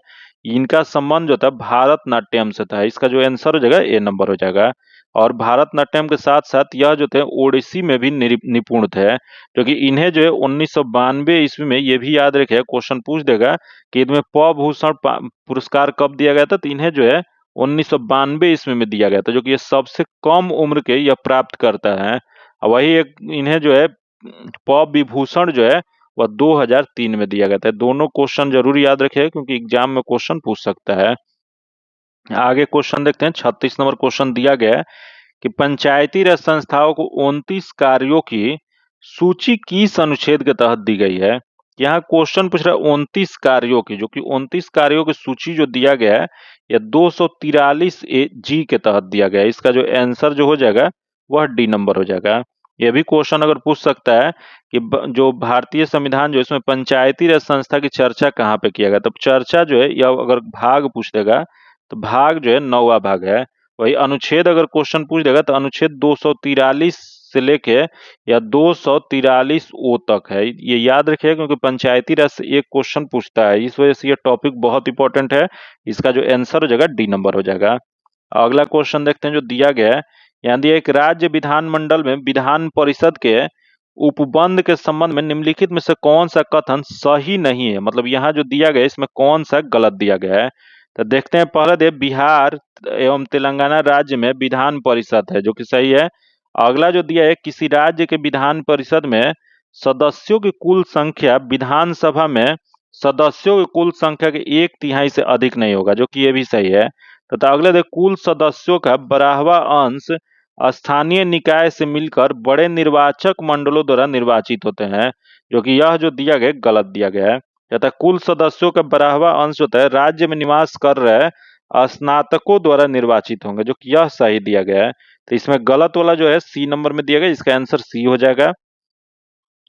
इनका संबंध जो था भारतनाट्यम से था। इसका जो आंसर हो जाएगा ए नंबर हो जाएगा। और भारतनाट्यम के साथ साथ यह जो थे ओडिसी में भी निपुण थे, क्योंकि इन्हें जो है 1992 ईस्वी में, ये भी याद रखे क्वेश्चन पूछ देगा कि इनमें पद्मभूषण पुरस्कार कब दिया गया था, तो इन्हें जो है 1992 ईस्वी में दिया गया था, जो कि ये सबसे कम उम्र के यह प्राप्त करता है। वही एक इन्हें जो है पद्म विभूषण जो है वह 2003 में दिया गया था। दोनों क्वेश्चन जरूर याद रखें, क्योंकि एग्जाम में क्वेश्चन पूछ सकता है। आगे क्वेश्चन देखते हैं, 36 नंबर क्वेश्चन दिया गया है कि पंचायती राज संस्थाओं को 29 कार्यों की सूची किस अनुच्छेद के तहत दी गई है। यहाँ क्वेश्चन पूछ रहा है 29 कार्यों की, जो कि 29 कार्यों की सूची जो दिया गया है यह 243 जी के तहत दिया गया है। इसका जो आंसर जो हो जाएगा वह डी नंबर हो जाएगा। यह भी क्वेश्चन अगर पूछ सकता है कि जो भारतीय संविधान जो इसमें पंचायती राज संस्था की चर्चा कहाँ पे किया गया, तब चर्चा जो है या अगर भाग पूछ देगा तो भाग जो है 9वां भाग है। वही अनुच्छेद अगर क्वेश्चन पूछ देगा तो अनुच्छेद 243 से लेके या 243 ओ तक है। ये याद रखिएगा, क्योंकि पंचायती राज से एक क्वेश्चन पूछता है, इस वजह से ये टॉपिक बहुत इंपॉर्टेंट है। इसका जो आंसर हो जाएगा डी नंबर हो जाएगा। अगला क्वेश्चन देखते हैं जो दिया गया है, यहाँ दिया एक राज्य विधानमंडल में विधान परिषद के उपबंध के संबंध में निम्नलिखित में से कौन सा कथन सही नहीं है। मतलब यहाँ जो दिया गया है इसमें कौन सा गलत दिया गया है, तो देखते हैं। पहले दे बिहार एवं तेलंगाना राज्य में विधान परिषद है, जो कि सही है। अगला जो दिया है, किसी राज्य के विधान परिषद में सदस्यों की कुल संख्या विधानसभा में सदस्यों की कुल संख्या के 1/3 से अधिक नहीं होगा, जो कि ये भी सही है। तथा अगले दे कुल सदस्यों का 12वां अंश स्थानीय निकाय से मिलकर बड़े निर्वाचक मंडलों द्वारा निर्वाचित होते हैं, जो कि यह जो दिया गया गलत दिया गया है। तथा कुल सदस्यों का 12वां अंश होता है राज्य में निवास कर रहे स्नातकों द्वारा निर्वाचित होंगे, जो कि यह सही दिया गया है। तो इसमें गलत वाला जो है सी नंबर में दिया गया, इसका आंसर सी हो जाएगा।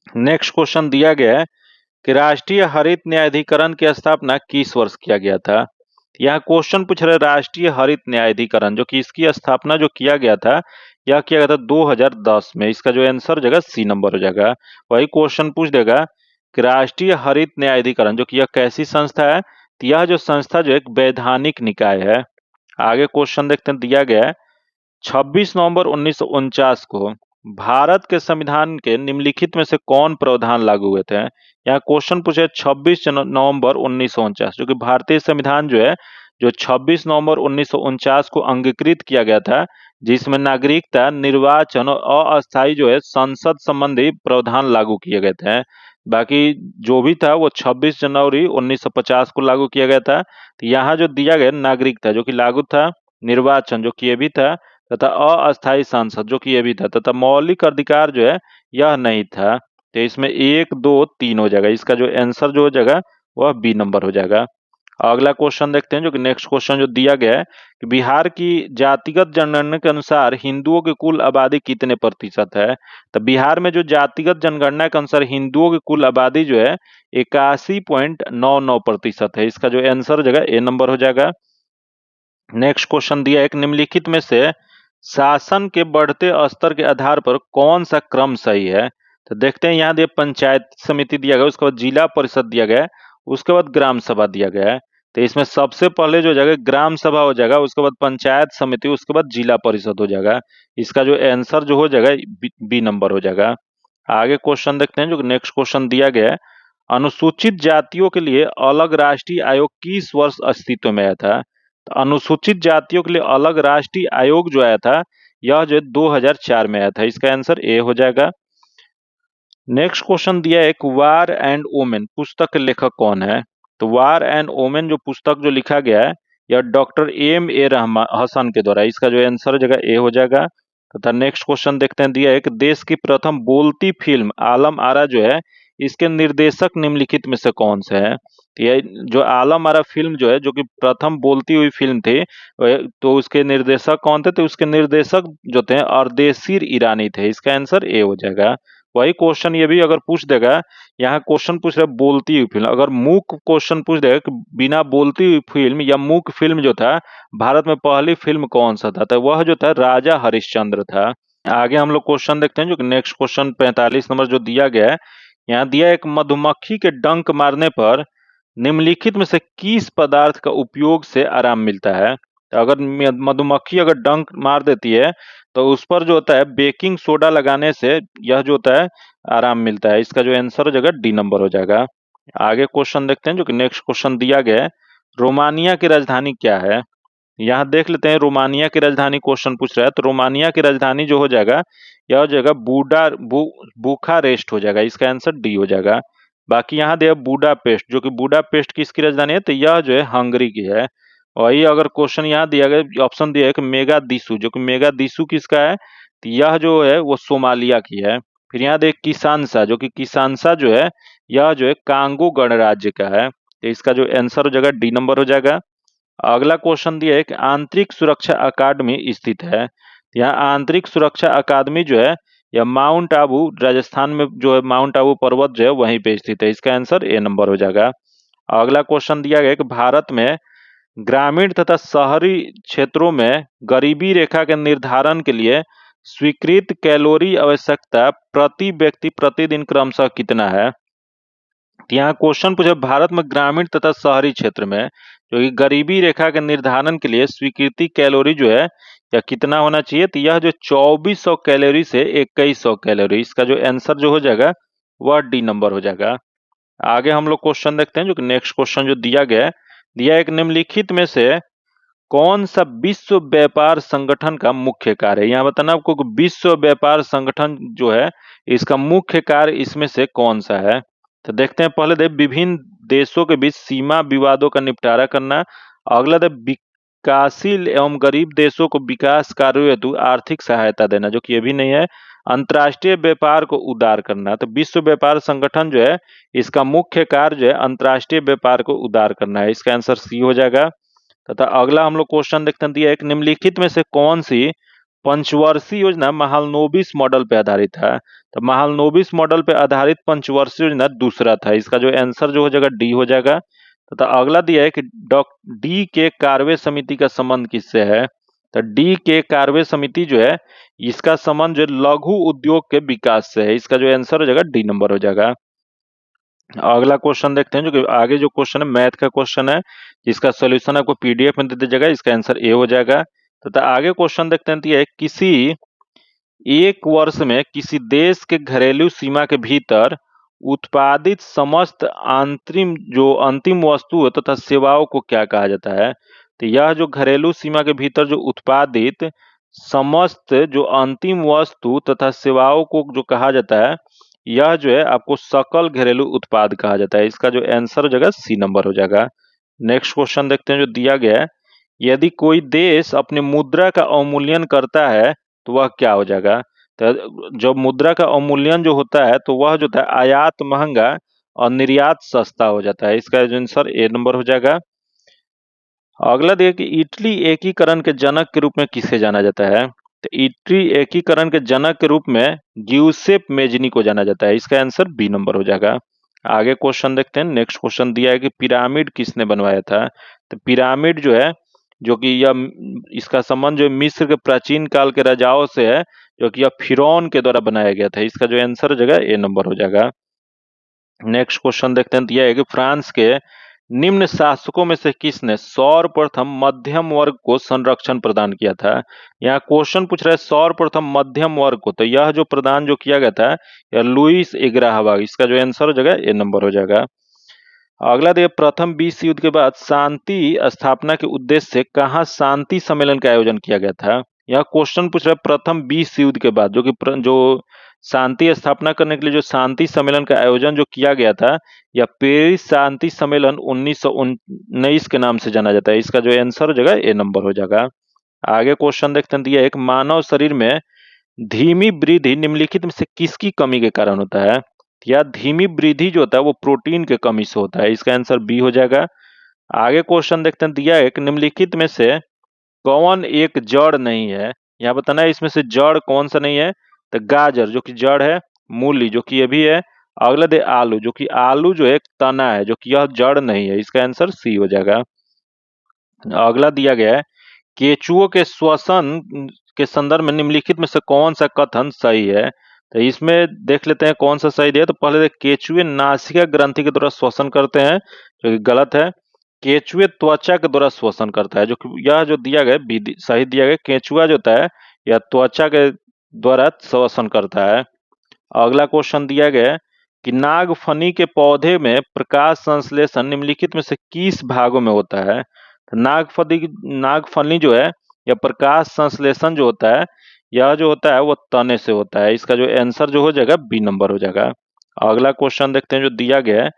नेक्स्ट क्वेश्चन दिया गया है कि राष्ट्रीय हरित न्यायाधिकरण की स्थापना किस वर्ष किया गया था। यहाँ क्वेश्चन पूछ रहे राष्ट्रीय हरित न्यायाधिकरण, जो कि इसकी स्थापना जो किया गया था यह किया गया था 2010 में। इसका जो आंसर हो जाएगा सी नंबर हो जाएगा। वही क्वेश्चन पूछ देगा कि राष्ट्रीय हरित न्यायाधिकरण जो कि यह कैसी संस्था है, तो यह जो संस्था जो एक वैधानिक निकाय है। आगे क्वेश्चन देखते हैं, दिया गया है 26 नवंबर 1949 को भारत के संविधान के निम्नलिखित में से कौन प्रावधान लागू हुए थे। यहाँ क्वेश्चन पूछे 26 नवंबर 1949, जो कि भारतीय संविधान जो है जो 26 नवंबर 1949 को अंगीकृत किया गया था, जिसमें नागरिकता, निर्वाचन और अस्थायी जो है संसद संबंधी प्रावधान लागू किए गए थे। बाकी जो भी था वो 26 जनवरी 1950 को लागू किया गया था। तो यहाँ जो दिया गया नागरिकता जो कि लागू था, निर्वाचन जो कि ये भी था, तथा अस्थायी सांसद जो कि ये भी था, तथा मौलिक अधिकार जो है यह नहीं था। तो इसमें 1 2 3 हो जाएगा। इसका जो आंसर जो हो जाएगा वह बी नंबर हो जाएगा। अगला क्वेश्चन देखते हैं, जो कि नेक्स्ट क्वेश्चन जो दिया गया है कि बिहार की जातिगत जनगणना के अनुसार हिंदुओं की कुल आबादी कितने प्रतिशत है। तो बिहार में जो जातिगत जनगणना के अनुसार हिंदुओं की कुल आबादी जो है 81.99% है। इसका जो आंसर हो जाएगा ए नंबर हो जाएगा। नेक्स्ट क्वेश्चन दिया है, एक निम्नलिखित में से शासन के बढ़ते स्तर के आधार पर कौन सा क्रम सही है। तो देखते हैं, यहाँ दिया पंचायत समिति दिया गया, उसके बाद जिला परिषद दिया गया, उसके बाद ग्राम सभा दिया गया है। तो इसमें सबसे पहले जो हो जाएगा ग्राम सभा हो जाएगा, उसके बाद पंचायत समिति, उसके बाद जिला परिषद हो जाएगा। इसका जो आंसर जो हो जाएगा बी नंबर हो जाएगा। आगे क्वेश्चन देखते हैं जो नेक्स्ट क्वेश्चन दिया गया है। अनुसूचित जातियों के लिए अलग राष्ट्रीय आयोग किस वर्ष अस्तित्व में आया था? तो अनुसूचित जातियों के लिए अलग राष्ट्रीय आयोग जो आया था, यह जो 2004 में आया था। इसका आंसर ए हो जाएगा। नेक्स्ट क्वेश्चन दिया है, एक वार एंड ओमेन पुस्तक के लेखक कौन है? तो वार एंड ओमेन जो पुस्तक जो लिखा गया है, यह doctor M A Rahman Hasan के द्वारा। इसका जो आंसर हो जाएगा ए हो जाएगा। तथा नेक्स्ट क्वेश्चन देखते हैं, दिया है कि देश की प्रथम बोलती फिल्म आलम आरा जो है, इसके निर्देशक निम्नलिखित में से कौन से हैं? तो यह जो आलम आरा फिल्म जो है, जो कि प्रथम बोलती हुई फिल्म थी, तो उसके निर्देशक कौन थे? तो उसके निर्देशक जो थे अर्देशीर ईरानी थे। इसका आंसर ए हो जाएगा। वही क्वेश्चन ये भी अगर पूछ देगा, यहाँ क्वेश्चन पूछ रहा है बोलती हुई फिल्म, अगर मूक क्वेश्चन पूछ देगा कि बिना बोलती हुई फिल्म या मूक फिल्म जो था, भारत में पहली फिल्म कौन सा था? तो वह जो था राजा हरिश्चंद्र था। आगे हम लोग क्वेश्चन देखते हैं, जो नेक्स्ट क्वेश्चन 45 नंबर जो दिया गया है, यहाँ दिया है, एक मधुमक्खी के डंक मारने पर निम्नलिखित में से किस पदार्थ का उपयोग से आराम मिलता है? तो अगर मधुमक्खी अगर डंक मार देती है, तो उस पर जो होता है बेकिंग सोडा लगाने से यह जो होता है आराम मिलता है। इसका जो आंसर हो जाएगा डी नंबर हो जाएगा। आगे क्वेश्चन देखते हैं, जो कि नेक्स्ट क्वेश्चन दिया गया है, रोमानिया की राजधानी क्या है? यहाँ देख लेते हैं, रोमानिया की राजधानी क्वेश्चन पूछ रहा है, तो रोमानिया की राजधानी जो हो जाएगा, यह हो जाएगा बुखारेस्ट हो जाएगा। इसका आंसर डी हो जाएगा। बाकी यहाँ दिया बुडापेस्ट, जो कि बुडापेस्ट किसकी राजधानी है? तो यह जो है हंगरी की है। वही अगर क्वेश्चन यहाँ दिया गया, ऑप्शन दिया है कि मेगादिसु, जो कि मेगादिसु किसका है? तो यह जो है वो सोमालिया की है। फिर यहाँ देख किसानसा, जो कि किसानसा जो है, यह जो है कांगो गणराज्य का है। तो इसका जो आंसर हो जाएगा डी नंबर हो जाएगा। अगला क्वेश्चन दिया है कि आंतरिक सुरक्षा अकादमी स्थित है। यहाँ आंतरिक सुरक्षा अकादमी जो है, यह माउंट आबू राजस्थान में जो है, माउंट आबू पर्वत जो है वहीं पे स्थित है। इसका आंसर ए नंबर हो जाएगा। अगला क्वेश्चन दिया गया है कि भारत में ग्रामीण तथा शहरी क्षेत्रों में गरीबी रेखा के निर्धारण के लिए स्वीकृत कैलोरी आवश्यकता प्रति व्यक्ति प्रतिदिन क्रमशः कितना है? यहाँ क्वेश्चन पूछा, भारत में ग्रामीण तथा शहरी क्षेत्र में जो कि गरीबी रेखा के निर्धारण के लिए स्वीकृति कैलोरी जो है या कितना होना चाहिए? तो यह जो 2400 कैलोरी से 2100 कैलोरी। इसका जो आंसर जो हो जाएगा वह डी नंबर हो जाएगा। आगे हम लोग क्वेश्चन देखते हैं, जो कि नेक्स्ट क्वेश्चन जो दिया गया है, दिया एक निम्नलिखित में से कौन सा विश्व व्यापार संगठन का मुख्य कार्य है? यहाँ बताना आपको कि विश्व व्यापार संगठन जो है, इसका मुख्य कार्य इसमें से कौन सा है? तो देखते हैं, पहले देख विभिन्न देशों के बीच सीमा विवादों का निपटारा करना। अगला देख विकासशील एवं गरीब देशों को विकास कार्यों हेतु आर्थिक सहायता देना, जो कि ये भी नहीं है। अंतर्राष्ट्रीय व्यापार को उदार करना, तो विश्व व्यापार संगठन जो है, इसका मुख्य कार्य जो है अंतर्राष्ट्रीय व्यापार को उदार करना है। इसका आंसर सी हो जाएगा। तथा अगला हम लोग क्वेश्चन देखते हैं, दिया एक निम्नलिखित में से कौन सी पंचवर्षीय योजना महालनोबिस मॉडल पे आधारित है? तो महालनोबिस मॉडल पे आधारित पंचवर्षीय योजना दूसरा था। इसका जो आंसर जो हो जाएगा डी हो जाएगा। तथा अगला दिया है कि डी के कार्य समिति का संबंध किससे है? तो डी के कार्य समिति जो है, इसका संबंध जो लघु उद्योग के विकास से है। इसका जो आंसर हो जाएगा डी नंबर हो जाएगा। अगला क्वेश्चन देखते हैं, जो कि आगे जो क्वेश्चन है मैथ का क्वेश्चन है, जिसका सॉल्यूशन आपको पीडीएफ में दे दिया जाएगा। इसका आंसर ए हो जाएगा। तथा आगे क्वेश्चन देखते हैं, तो यह किसी एक वर्ष में किसी देश के घरेलू सीमा के भीतर उत्पादित समस्त अंतिम वस्तु तथा सेवाओं को क्या कहा जाता है? तो यह जो घरेलू सीमा के भीतर जो उत्पादित समस्त जो अंतिम वस्तु तथा सेवाओं को जो कहा जाता है, यह जो है आपको सकल घरेलू उत्पाद कहा जाता है। इसका जो आंसर हो जाएगा सी नंबर हो जाएगा। नेक्स्ट क्वेश्चन देखते हैं, जो दिया गया है, यदि कोई देश अपने मुद्रा का अवमूल्यन करता है तो वह क्या हो जाएगा? तो जब मुद्रा का अवमूल्यन जो होता है, तो वह जो है आयात महंगा और निर्यात सस्ता हो जाता है। इसका आंसर ए नंबर हो जाएगा। अगला देखिए कि इटली एकीकरण के जनक के रूप में किसे जाना जाता है? तो इटली एकीकरण के जनक के रूप में ग्यूसेप मेजनी को जाना जाता है। इसका आंसर बी नंबर हो जाएगा। आगे क्वेश्चन देखते हैं, नेक्स्ट क्वेश्चन दिया है कि पिरामिड किसने बनवाया था? तो पिरामिड जो है, जो कि यह इसका संबंध जो मिस्र के प्राचीन काल के राजाओं से है, जो कि यह फिरौन के द्वारा बनाया गया था। इसका जो आंसर हो जाएगा ए नंबर हो जाएगा। नेक्स्ट क्वेश्चन देखते हैं, दिया है कि फ्रांस के निम्न शासकों में से किसने सर्वप्रथम मध्यम वर्ग को संरक्षण प्रदान किया था? यहाँ क्वेश्चन पूछ रहा है सर्वप्रथम मध्यम वर्ग को, तो यह जो प्रदान जो किया गया था यह लुईस एग्राहम, इसका जो आंसर हो जाएगा ए नंबर हो जाएगा। अगला देखिए, प्रथम विश्व युद्ध के बाद शांति स्थापना के उद्देश्य से कहाँ शांति सम्मेलन का आयोजन किया गया था? यह क्वेश्चन पूछ रहा है प्रथम विश्व युद्ध के बाद जो शांति स्थापना करने के लिए जो शांति सम्मेलन का आयोजन जो किया गया था, या पेरिस शांति सम्मेलन 1919 के नाम से जाना जाता है। इसका जो आंसर हो जाएगा ए नंबर हो जाएगा। आगे क्वेश्चन देखते हैं, दिया एक मानव शरीर में धीमी वृद्धि निम्नलिखित में से किसकी कमी के कारण होता है? या धीमी वृद्धि जो होता है वो प्रोटीन के कमी से होता है। इसका आंसर बी हो जाएगा। आगे क्वेश्चन देखते हैं, दिया एक निम्नलिखित में से कौन एक जड़ नहीं है? यहाँ बताना है इसमें से जड़ कौन सा नहीं है, तो गाजर जो कि जड़ है, मूली जो कि ये भी है, अगला दे आलू जो कि आलू जो एक तना है जो कि यह जड़ नहीं है। इसका आंसर सी हो जाएगा। अगला दिया गया है, केचुओं के श्वसन के संदर्भ में निम्नलिखित में से कौन सा कथन सही है? तो इसमें देख लेते हैं कौन सा सही है। तो पहले देख, केचुए नासिका ग्रंथि के द्वारा श्वसन करते हैं जो कि गलत है। केचुए त्वचा के द्वारा श्वसन करता है, जो कि यह जो दिया गया सही दिया गया। केचुआ जो होता है यह त्वचा के द्वारा श्वसन करता है। अगला क्वेश्चन दिया गया है कि नागफनी के पौधे में प्रकाश संश्लेषण निम्नलिखित में से किस भागों में होता है? तो नागफनी जो है या प्रकाश संश्लेषण जो होता है यह जो होता है वो तने से होता है। इसका जो आंसर जो हो जाएगा बी नंबर हो जाएगा। अगला क्वेश्चन देखते हैं जो दिया गया है,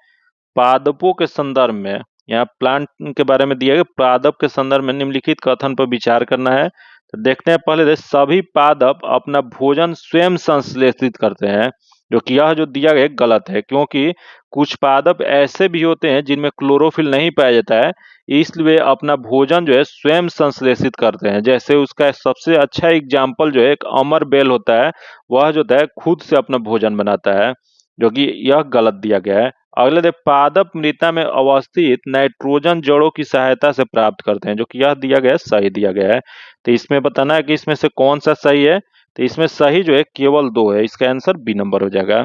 पादपों के संदर्भ में, यहाँ प्लांट के बारे में दिया गया, पादप के संदर्भ में निम्नलिखित कथन पर विचार करना है। तो देखते हैं पहले सभी पादप अपना भोजन स्वयं संश्लेषित करते हैं, जो कि यह जो दिया गया गलत है, क्योंकि कुछ पादप ऐसे भी होते हैं जिनमें क्लोरोफिल नहीं पाया जाता है, इसलिए अपना भोजन जो है स्वयं संश्लेषित करते हैं। जैसे उसका सबसे अच्छा एग्जाम्पल जो है एक अमर बेल होता है, वह जो होता है खुद से अपना भोजन बनाता है, जो कि यह गलत दिया गया है। अगले दे, पादप मृदा में अवस्थित नाइट्रोजन जड़ों की सहायता से प्राप्त करते हैं, जो कि यह दिया गया है सही दिया गया है। तो इसमें बताना है कि इसमें से कौन सा सही है। तो इसमें सही जो है केवल 2 है। इसका आंसर बी नंबर हो जाएगा।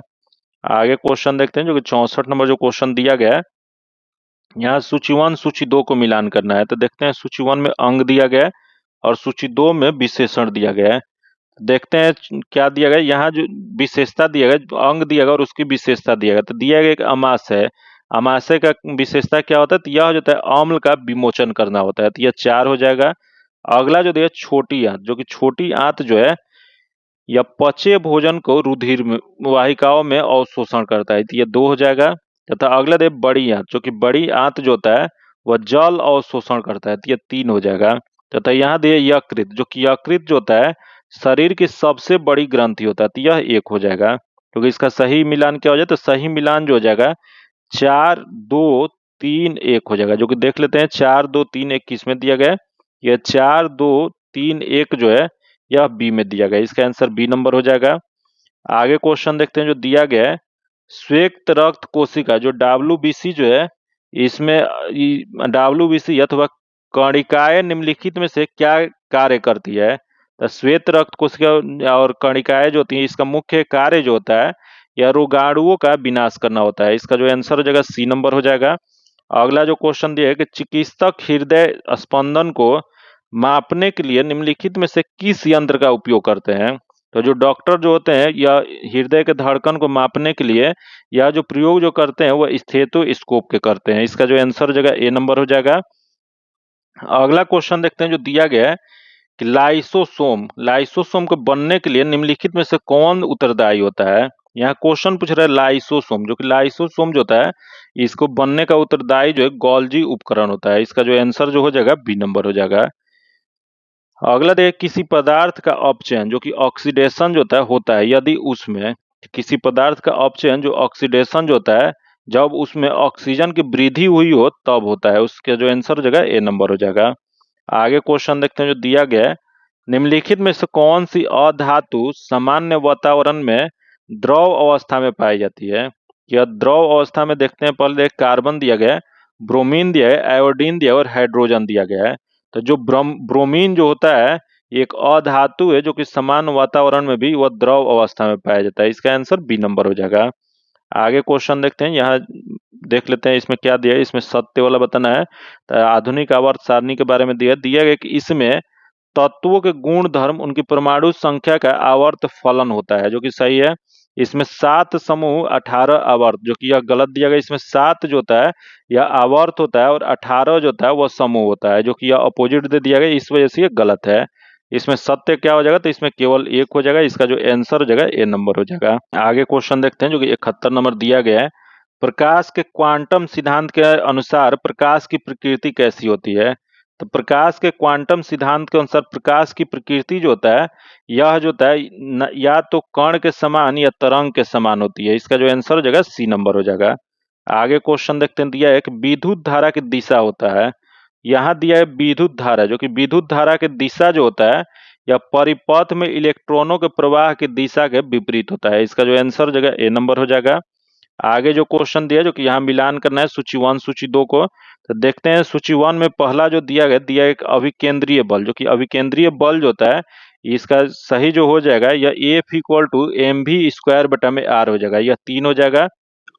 आगे क्वेश्चन देखते हैं जो कि 64 नंबर जो क्वेश्चन दिया गया है, यहाँ सूची 1 सूची 2 को मिलान करना है। तो देखते हैं सूची 1 में अंग दिया गया है और सूची 2 में विशेषण दिया गया है। देखते हैं क्या दिया गया, यहाँ जो विशेषता दिया गया, अंग दिया गया और उसकी विशेषता दिया गया। तो दिया गया एक अमाशय है, अमाशय का विशेषता क्या होता है, तो यह होता है अम्ल का विमोचन करना होता है, तो यह 4 हो जाएगा। अगला जो दिया छोटी आंत, जो कि छोटी आंत जो है यह पचे भोजन को रुधिर में वाहिकाओं में अवशोषण करता है, तो यह 2 हो जाएगा। तथा अगला दे बड़ी आंत, जो कि बड़ी आंत जो होता है वह जल अवशोषण करता है, तो यह 3 हो जाएगा। तथा यहाँ दिए यकृत, जो कि यकृत जो होता है शरीर की सबसे बड़ी ग्रंथि होता है, तो यह 1 हो जाएगा। क्योंकि इसका सही मिलान क्या हो जाए, तो सही मिलान जो हो जाएगा 4 2 3 1 हो जाएगा, जो कि देख लेते हैं 4 2 3 1 किसमें दिया गया है। यह 4 2 3 1 जो है यह बी में दिया गया है। इसका आंसर बी नंबर हो जाएगा। आगे क्वेश्चन देखते हैं जो दिया गया है, श्वेत रक्त कोशिका जो डब्ल्यूबीसी जो है, इसमें डब्ल्यूबीसी अथवा कणिकाएं निम्नलिखित में से क्या कार्य करती है? तो श्वेत रक्त कोशिका और कणिकाएं जो होती है इसका मुख्य कार्य जो होता है यह रोगाणुओं का विनाश करना होता है। इसका जो आंसर हो जाएगा सी नंबर हो जाएगा। अगला जो क्वेश्चन दिया है कि चिकित्सक हृदय स्पंदन को मापने के लिए निम्नलिखित में से किस यंत्र का उपयोग करते हैं? तो जो डॉक्टर जो होते हैं या हृदय के धड़कन को मापने के लिए या जो प्रयोग जो करते हैं वह स्टेथोस्कोप के करते हैं। इसका जो आंसर हो जाएगा ए नंबर हो जाएगा। अगला क्वेश्चन देखते हैं जो दिया गया है कि लाइसोसोम को बनने के लिए निम्नलिखित में से कौन उत्तरदायी होता है? यहाँ क्वेश्चन पूछ रहा है लाइसोसोम, जो कि लाइसोसोम जो होता है इसको बनने का उत्तरदायी जो है गोल्जी उपकरण होता है। इसका जो आंसर जो हो जाएगा बी नंबर हो जाएगा। अगला देखिए, किसी पदार्थ का अपचयन जो कि ऑक्सीडेशन जो होता है यदि उसमें किसी पदार्थ का अपचयन जो ऑक्सीडेशन जो होता है जब उसमें ऑक्सीजन की वृद्धि हुई हो तब होता है। उसका जो आंसर हो जाएगा ए नंबर हो जाएगा। आगे क्वेश्चन देखते हैं जो दिया गया है, निम्नलिखित में से कौन सी अधातु सामान्य वातावरण में द्रव अवस्था में पाई जाती है? यह द्रव अवस्था में देखते हैं, पहले कार्बन दिया गया है, ब्रोमीन दिया है, आयोडीन दिया है और हाइड्रोजन दिया गया है। तो जो ब्रोमीन जो होता है एक अधातु है जो कि समान वातावरण में भी वह द्रव अवस्था में पाया जाता है। इसका आंसर बी नंबर हो जाएगा। आगे क्वेश्चन देखते हैं, यहाँ देख लेते हैं इसमें क्या दिया है। इसमें सत्य वाला बताना है। तो आधुनिक आवर्त सारणी के बारे में दिया गया कि इसमें तत्वों के गुण धर्म उनकी परमाणु संख्या का आवर्त फलन होता है, जो कि सही है। इसमें 7 समूह 18 आवर्त, जो कि यह गलत दिया गया। इसमें 7 जो होता है यह आवर्त होता है और 18 जो होता है वह समूह होता है, जो कि यह अपोजिट दे दिया गया, इस वजह से ये गलत है। इसमें सत्य क्या हो जाएगा, तो इसमें केवल एक हो जाएगा। इसका जो आंसर हो जाएगा ए नंबर हो जाएगा। आगे क्वेश्चन देखते हैं जो कि 71 नंबर दिया गया है। प्रकाश के क्वांटम सिद्धांत के अनुसार प्रकाश की प्रकृति कैसी होती है। तो प्रकाश के क्वांटम सिद्धांत के अनुसार प्रकाश की प्रकृति जो होता है यह जो होता है या तो कण के समान या तरंग के समान होती है। इसका जो आंसर हो जाएगा सी नंबर हो जाएगा। आगे क्वेश्चन देखते हैं, दिया है कि विद्युत धारा की दिशा होता है। यहाँ दिया है विद्युत धारा, जो कि विद्युत धारा की दिशा जो होता है या परिपथ में इलेक्ट्रॉनों के प्रवाह की दिशा के विपरीत होता है। इसका जो आंसर हो जाएगा ए नंबर हो जाएगा। आगे जो क्वेश्चन दिया जो कि यहाँ मिलान करना है सूची 1 सूची 2 को, तो देखते हैं सूची 1 में पहला जो दिया एक अभिकेंद्रीय बल, जो कि अभिकेंद्रीय बल जो होता है इसका सही जो हो जाएगा यह F equal to M V square बटा में आर हो जाएगा, यह 3 हो जाएगा।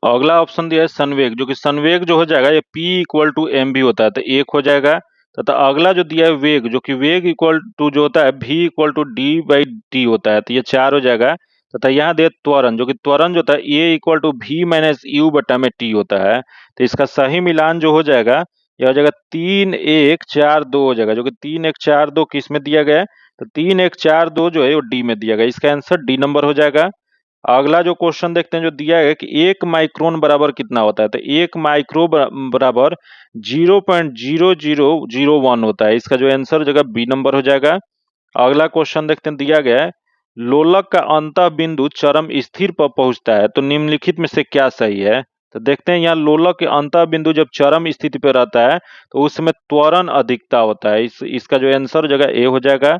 अगला ऑप्शन दिया है संवेग, जो कि संवेग जो हो जाएगा ये P equal to M V होता है, तो 1 हो जाएगा। तथा अगला जो दिया है वेग, जो कि वेग इक्वल टू जो होता है V equal to D by T होता है, तो ये 4 हो जाएगा। तथा यहाँ दिया त्वरण, जो कि त्वरण जो होता है a equal to v minus u बटा में टी होता है, तो इसका सही मिलान जो हो जाएगा यह हो जाएगा 3 1 4 2 हो जाएगा, जो कि 3 1 4 2 किस में दिया गया है, तो 3 1 4 2 जो है वो डी में दिया गया। इसका आंसर डी नंबर हो जाएगा। अगला जो क्वेश्चन देखते हैं जो दिया है कि 1 माइक्रोन बराबर कितना होता है, तो 1 माइक्रो बराबर 0.0001 होता है। इसका जो आंसर हो जाएगा बी नंबर हो जाएगा। अगला क्वेश्चन देखते हैं, दिया गया है लोलक का अंतः बिंदु चरम स्थिर पर पहुंचता है, तो निम्नलिखित में से क्या सही है। तो देखते हैं यहाँ लोलक के अंतः बिंदु जब चरम स्थिति पर रहता है तो उसमें त्वरण अधिकता होता है। इसका जो आंसर हो जाएगा ए हो जाएगा।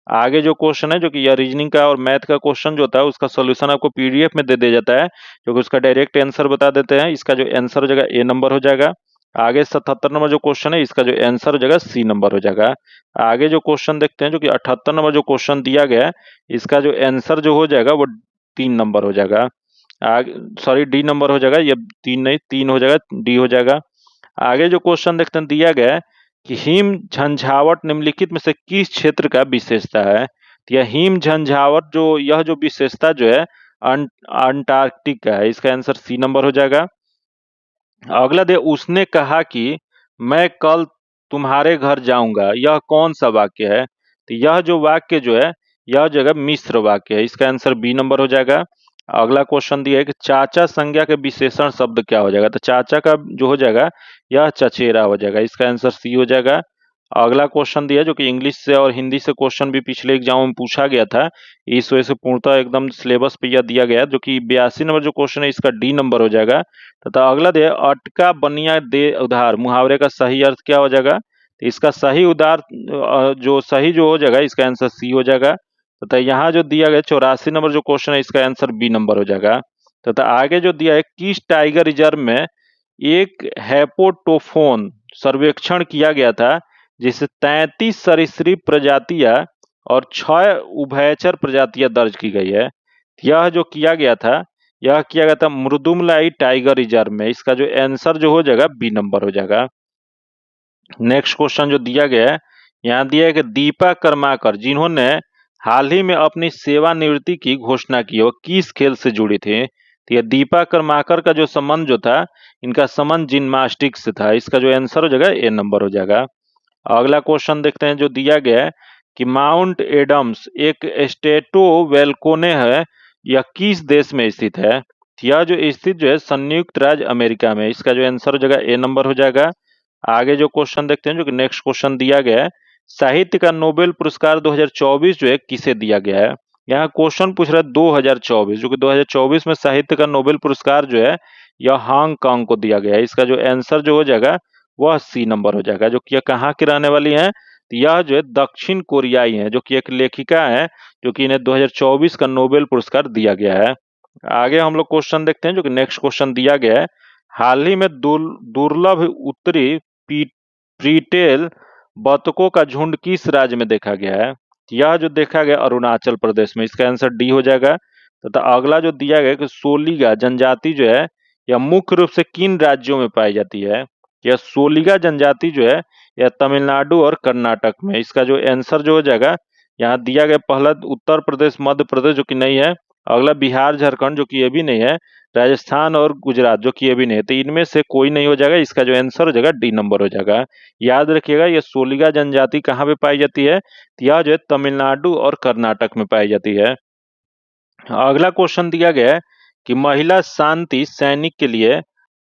आगे जो क्वेश्चन है जो कि यह रीजनिंग का और मैथ का क्वेश्चन जो होता है उसका सॉल्यूशन आपको पीडीएफ में दे दिया जाता है, जो कि उसका डायरेक्ट आंसर बता देते हैं। इसका जो आंसर हो जाएगा ए नंबर हो जाएगा। आगे 77 नंबर जो क्वेश्चन है इसका जो आंसर हो जाएगा सी नंबर हो जाएगा। आगे जो क्वेश्चन देखते हैं जो कि 78 नंबर जो क्वेश्चन दिया गया है इसका जो आंसर जो हो जाएगा वो 3 नंबर हो जाएगा। आगे सॉरी डी नंबर हो जाएगा, ये 3 नहीं 3 हो जाएगा, डी हो जाएगा। आगे जो क्वेश्चन देखते हैं, दिया गया है कि हिम झंझावट निम्नलिखित में से किस क्षेत्र का विशेषता है। तो यह हिम झंझावट यह जो विशेषता जो है अंटार्कटिक का है। इसका आंसर सी नंबर हो जाएगा। अगला दे उसने कहा कि मैं कल तुम्हारे घर जाऊंगा, यह कौन सा वाक्य है। तो यह जो वाक्य जो है यह जगह मिश्र वाक्य है। इसका आंसर बी नंबर हो जाएगा। अगला क्वेश्चन दिया है कि चाचा संज्ञा के विशेषण शब्द क्या हो जाएगा। तो चाचा का जो हो जाएगा यह चचेरा हो जाएगा। इसका आंसर सी हो जाएगा। अगला क्वेश्चन दिया जो कि इंग्लिश से और हिंदी से क्वेश्चन भी पिछले एग्जाम में पूछा गया था, इस वजह से पूर्णतः एकदम सिलेबस पे यह दिया गया, जो कि 82 नंबर जो क्वेश्चन है इसका डी नंबर हो जाएगा। तथा अगला दे अटका बनिया दे उधार मुहावरे का सही अर्थ क्या हो जाएगा। तो इसका सही उधार जो सही जो हो जाएगा इसका आंसर सी हो जाएगा। तथा यहाँ जो दिया गया 84 नंबर जो क्वेश्चन है इसका आंसर बी नंबर हो जाएगा। तथा आगे जो दिया है किस टाइगर रिजर्व में एक हैपोटोफोन सर्वेक्षण किया गया था जिससे 33 सरीसृप प्रजातियां और 6 उभयचर प्रजातियां दर्ज की गई है। यह जो किया गया था यह किया गया था मृदुमलाई टाइगर रिजर्व में। इसका जो आंसर जो हो जाएगा बी नंबर हो जाएगा। नेक्स्ट क्वेश्चन जो दिया गया है यहाँ दिया है कि दीपा कर्माकर जिन्होंने हाल ही में अपनी सेवानिवृत्ति की घोषणा की वो किस खेल से जुड़ी थी। तो यह दीपा कर्माकर का जो संबंध जो था इनका संबंध जिम्नास्टिक्स से था। इसका जो आंसर हो जाएगा ए नंबर हो जाएगा। अगला क्वेश्चन देखते हैं जो दिया गया है कि माउंट एडम्स एक स्टेटो वेलकोने है, यह किस देश में स्थित है। यह जो स्थित जो है संयुक्त राज्य अमेरिका में। इसका जो आंसर हो जाएगा ए नंबर हो जाएगा। आगे जो क्वेश्चन देखते हैं जो कि नेक्स्ट क्वेश्चन दिया गया है साहित्य का नोबेल पुरस्कार 2024 जो है किसे दिया गया है। यहाँ क्वेश्चन पूछ रहा है 2024, जो कि 2024 में साहित्य का नोबेल पुरस्कार जो है यह हांगकांग को दिया गया है। इसका जो आंसर जो हो जाएगा वह सी नंबर हो जाएगा। जो कि यह कहाँ की रहने वाली है, तो यह जो है दक्षिण कोरियाई है, जो कि एक लेखिका है जो कि इन्हें 2024 का नोबेल पुरस्कार दिया गया है। आगे हम लोग क्वेश्चन देखते हैं जो कि नेक्स्ट क्वेश्चन दिया गया है हाल ही में दुर्लभ उत्तरी प्रीटेल बतखों का झुंड किस राज्य में देखा गया है। यह जो देखा गया अरुणाचल प्रदेश में। इसका आंसर डी हो जाएगा। तथा अगला जो दिया गया कि सोलिगा जनजाति जो है यह मुख्य रूप से किन राज्यों में पाई जाती है। यह सोलिगा जनजाति जो है यह तमिलनाडु और कर्नाटक में। इसका जो आंसर जो हो जाएगा यहाँ दिया गया, पहला उत्तर प्रदेश मध्य प्रदेश जो कि नहीं है, अगला बिहार झारखंड जो कि ये भी नहीं है, राजस्थान और गुजरात जो कि ये भी नहीं है। तो इनमें से कोई नहीं हो जाएगा, इसका जो आंसर हो जाएगा डी नंबर हो जाएगा। याद रखिएगा ये सोलिगा जनजाति कहाँ पे पाई जाती है, तो यह जो है तमिलनाडु और कर्नाटक में पाई जाती है। अगला क्वेश्चन दिया गया है कि महिला शांति सैनिक के लिए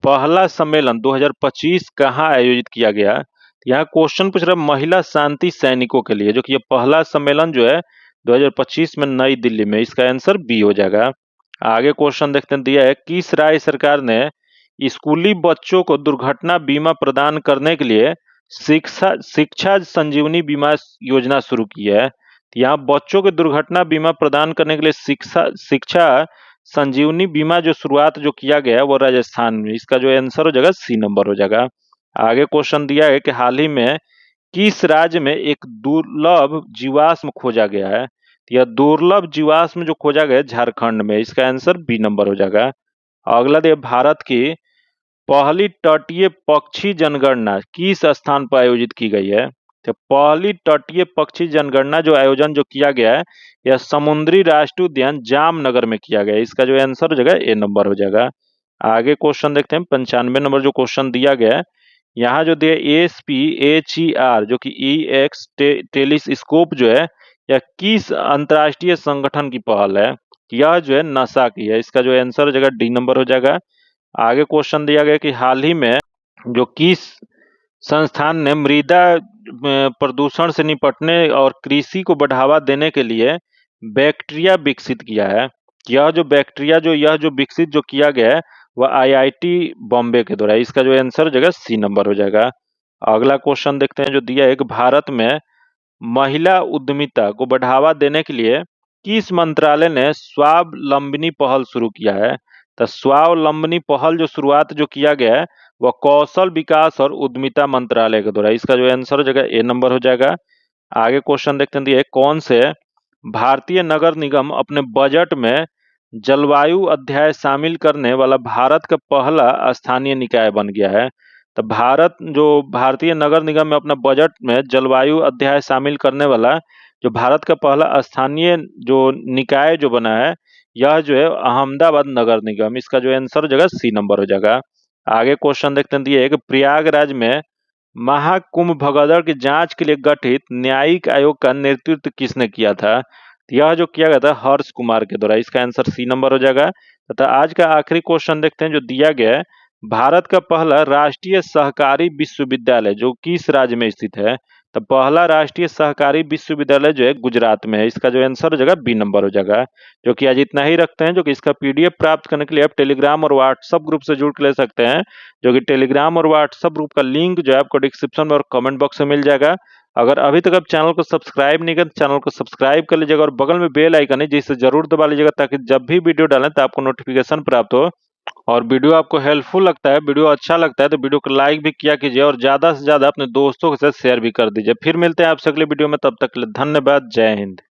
पहला सम्मेलन 2025 कहाँ आयोजित किया गया। यहाँ क्वेश्चन पूछ रहा है महिला शांति सैनिकों के लिए, जो कि ये पहला सम्मेलन जो है 2025 में नई दिल्ली में। इसका आंसर बी हो जाएगा। आगे क्वेश्चन देखते हैं, दिया है किस राज्य सरकार ने स्कूली बच्चों को दुर्घटना बीमा प्रदान करने के लिए शिक्षा संजीवनी बीमा योजना शुरू की है। यहाँ बच्चों को दुर्घटना बीमा प्रदान करने के लिए शिक्षा संजीवनी बीमा जो शुरुआत जो किया गया है वो राजस्थान में। इसका जो आंसर हो जाएगा सी नंबर हो जाएगा। आगे क्वेश्चन दिया है कि हाल ही में किस राज्य में एक दुर्लभ जीवाश्म खोजा गया है। यह दुर्लभ जीवाश्म जो खोजा गया है झारखंड में। इसका आंसर बी नंबर हो जाएगा। अगला दिया भारत की पहली तटीय पक्षी जनगणना किस स्थान पर आयोजित की गई है। तो पहली तटीय पक्षी जनगणना जो आयोजन जो किया गया है यह समुद्री राष्ट्रीय उद्यान जामनगर में किया गया है। इसका जो आंसर हो जाएगा ए नंबर हो जाएगा। आगे क्वेश्चन देखते हैं, 95 नंबर जो क्वेश्चन दिया गया है, यहाँ जो दिया ASPHER जो कि EX टेलीस्कोप जो है यह किस अंतरराष्ट्रीय संगठन की पहल है। यह जो है नासा की है। इसका जो आंसर हो जाएगा डी नंबर हो जाएगा। आगे क्वेश्चन दिया गया कि हाल ही में जो किस संस्थान ने मृदा प्रदूषण से निपटने और कृषि को बढ़ावा देने के लिए बैक्टीरिया विकसित किया है। यह जो विकसित जो किया गया है वह IIT बॉम्बे के द्वारा। इसका जो आंसर हो जाएगा सी नंबर हो जाएगा। अगला क्वेश्चन देखते हैं जो दिया है कि भारत में महिला उद्यमिता को बढ़ावा देने के लिए किस मंत्रालय ने स्वावलंबनी पहल शुरू किया है। तो स्वावलंबनी पहल जो शुरुआत जो किया गया है वह कौशल विकास और उद्यमिता मंत्रालय के द्वारा। इसका जो आंसर हो जाएगा ए नंबर हो जाएगा। आगे क्वेश्चन देखते हैं, कौन से भारतीय नगर निगम अपने बजट में जलवायु अध्याय शामिल करने वाला भारत का पहला स्थानीय निकाय बन गया है। तो भारतीय नगर निगम में अपना बजट में जलवायु अध्याय शामिल करने वाला जो भारत का पहला स्थानीय जो निकाय जो बना है यह जो है अहमदाबाद नगर निगम। इसका जो आंसर हो जाएगा सी नंबर हो जाएगा। आगे क्वेश्चन देखते हैं, दिए कि प्रयागराज में महाकुंभ भगदड़ की जांच के लिए गठित न्यायिक आयोग का नेतृत्व किसने किया था। यह जो किया गया था हर्ष कुमार के द्वारा। इसका आंसर सी नंबर हो जाएगा। तथा आज का आखिरी क्वेश्चन देखते हैं जो दिया गया है, भारत का पहला राष्ट्रीय सहकारी विश्वविद्यालय जो किस राज्य में स्थित है। तो पहला राष्ट्रीय सहकारी विश्वविद्यालय जो है गुजरात में है। इसका जो आंसर हो जाएगा बी नंबर हो जाएगा। जो कि आज इतना ही रखते हैं। जो कि इसका PDF प्राप्त करने के लिए आप टेलीग्राम और व्हाट्सएप ग्रुप से जुड़ के ले सकते हैं। जो कि टेलीग्राम और व्हाट्सएप ग्रुप का लिंक जो है आपको डिस्क्रिप्शन में और कमेंट बॉक्स में मिल जाएगा। अगर अभी तक आप चैनल को सब्सक्राइब नहीं कर चैनल को सब्सक्राइब कर लीजिएगा और बगल में बेल आइकन है जिसे जरूर दबा लीजिएगा ताकि जब भी वीडियो डालें तो आपको नोटिफिकेशन प्राप्त हो। और वीडियो आपको हेल्पफुल लगता है, वीडियो अच्छा लगता है तो वीडियो को लाइक भी किया कीजिए और ज्यादा से ज्यादा अपने दोस्तों के साथ शेयर भी कर दीजिए। फिर मिलते हैं आपसे अगले वीडियो में, तब तक के लिए धन्यवाद। जय हिंद।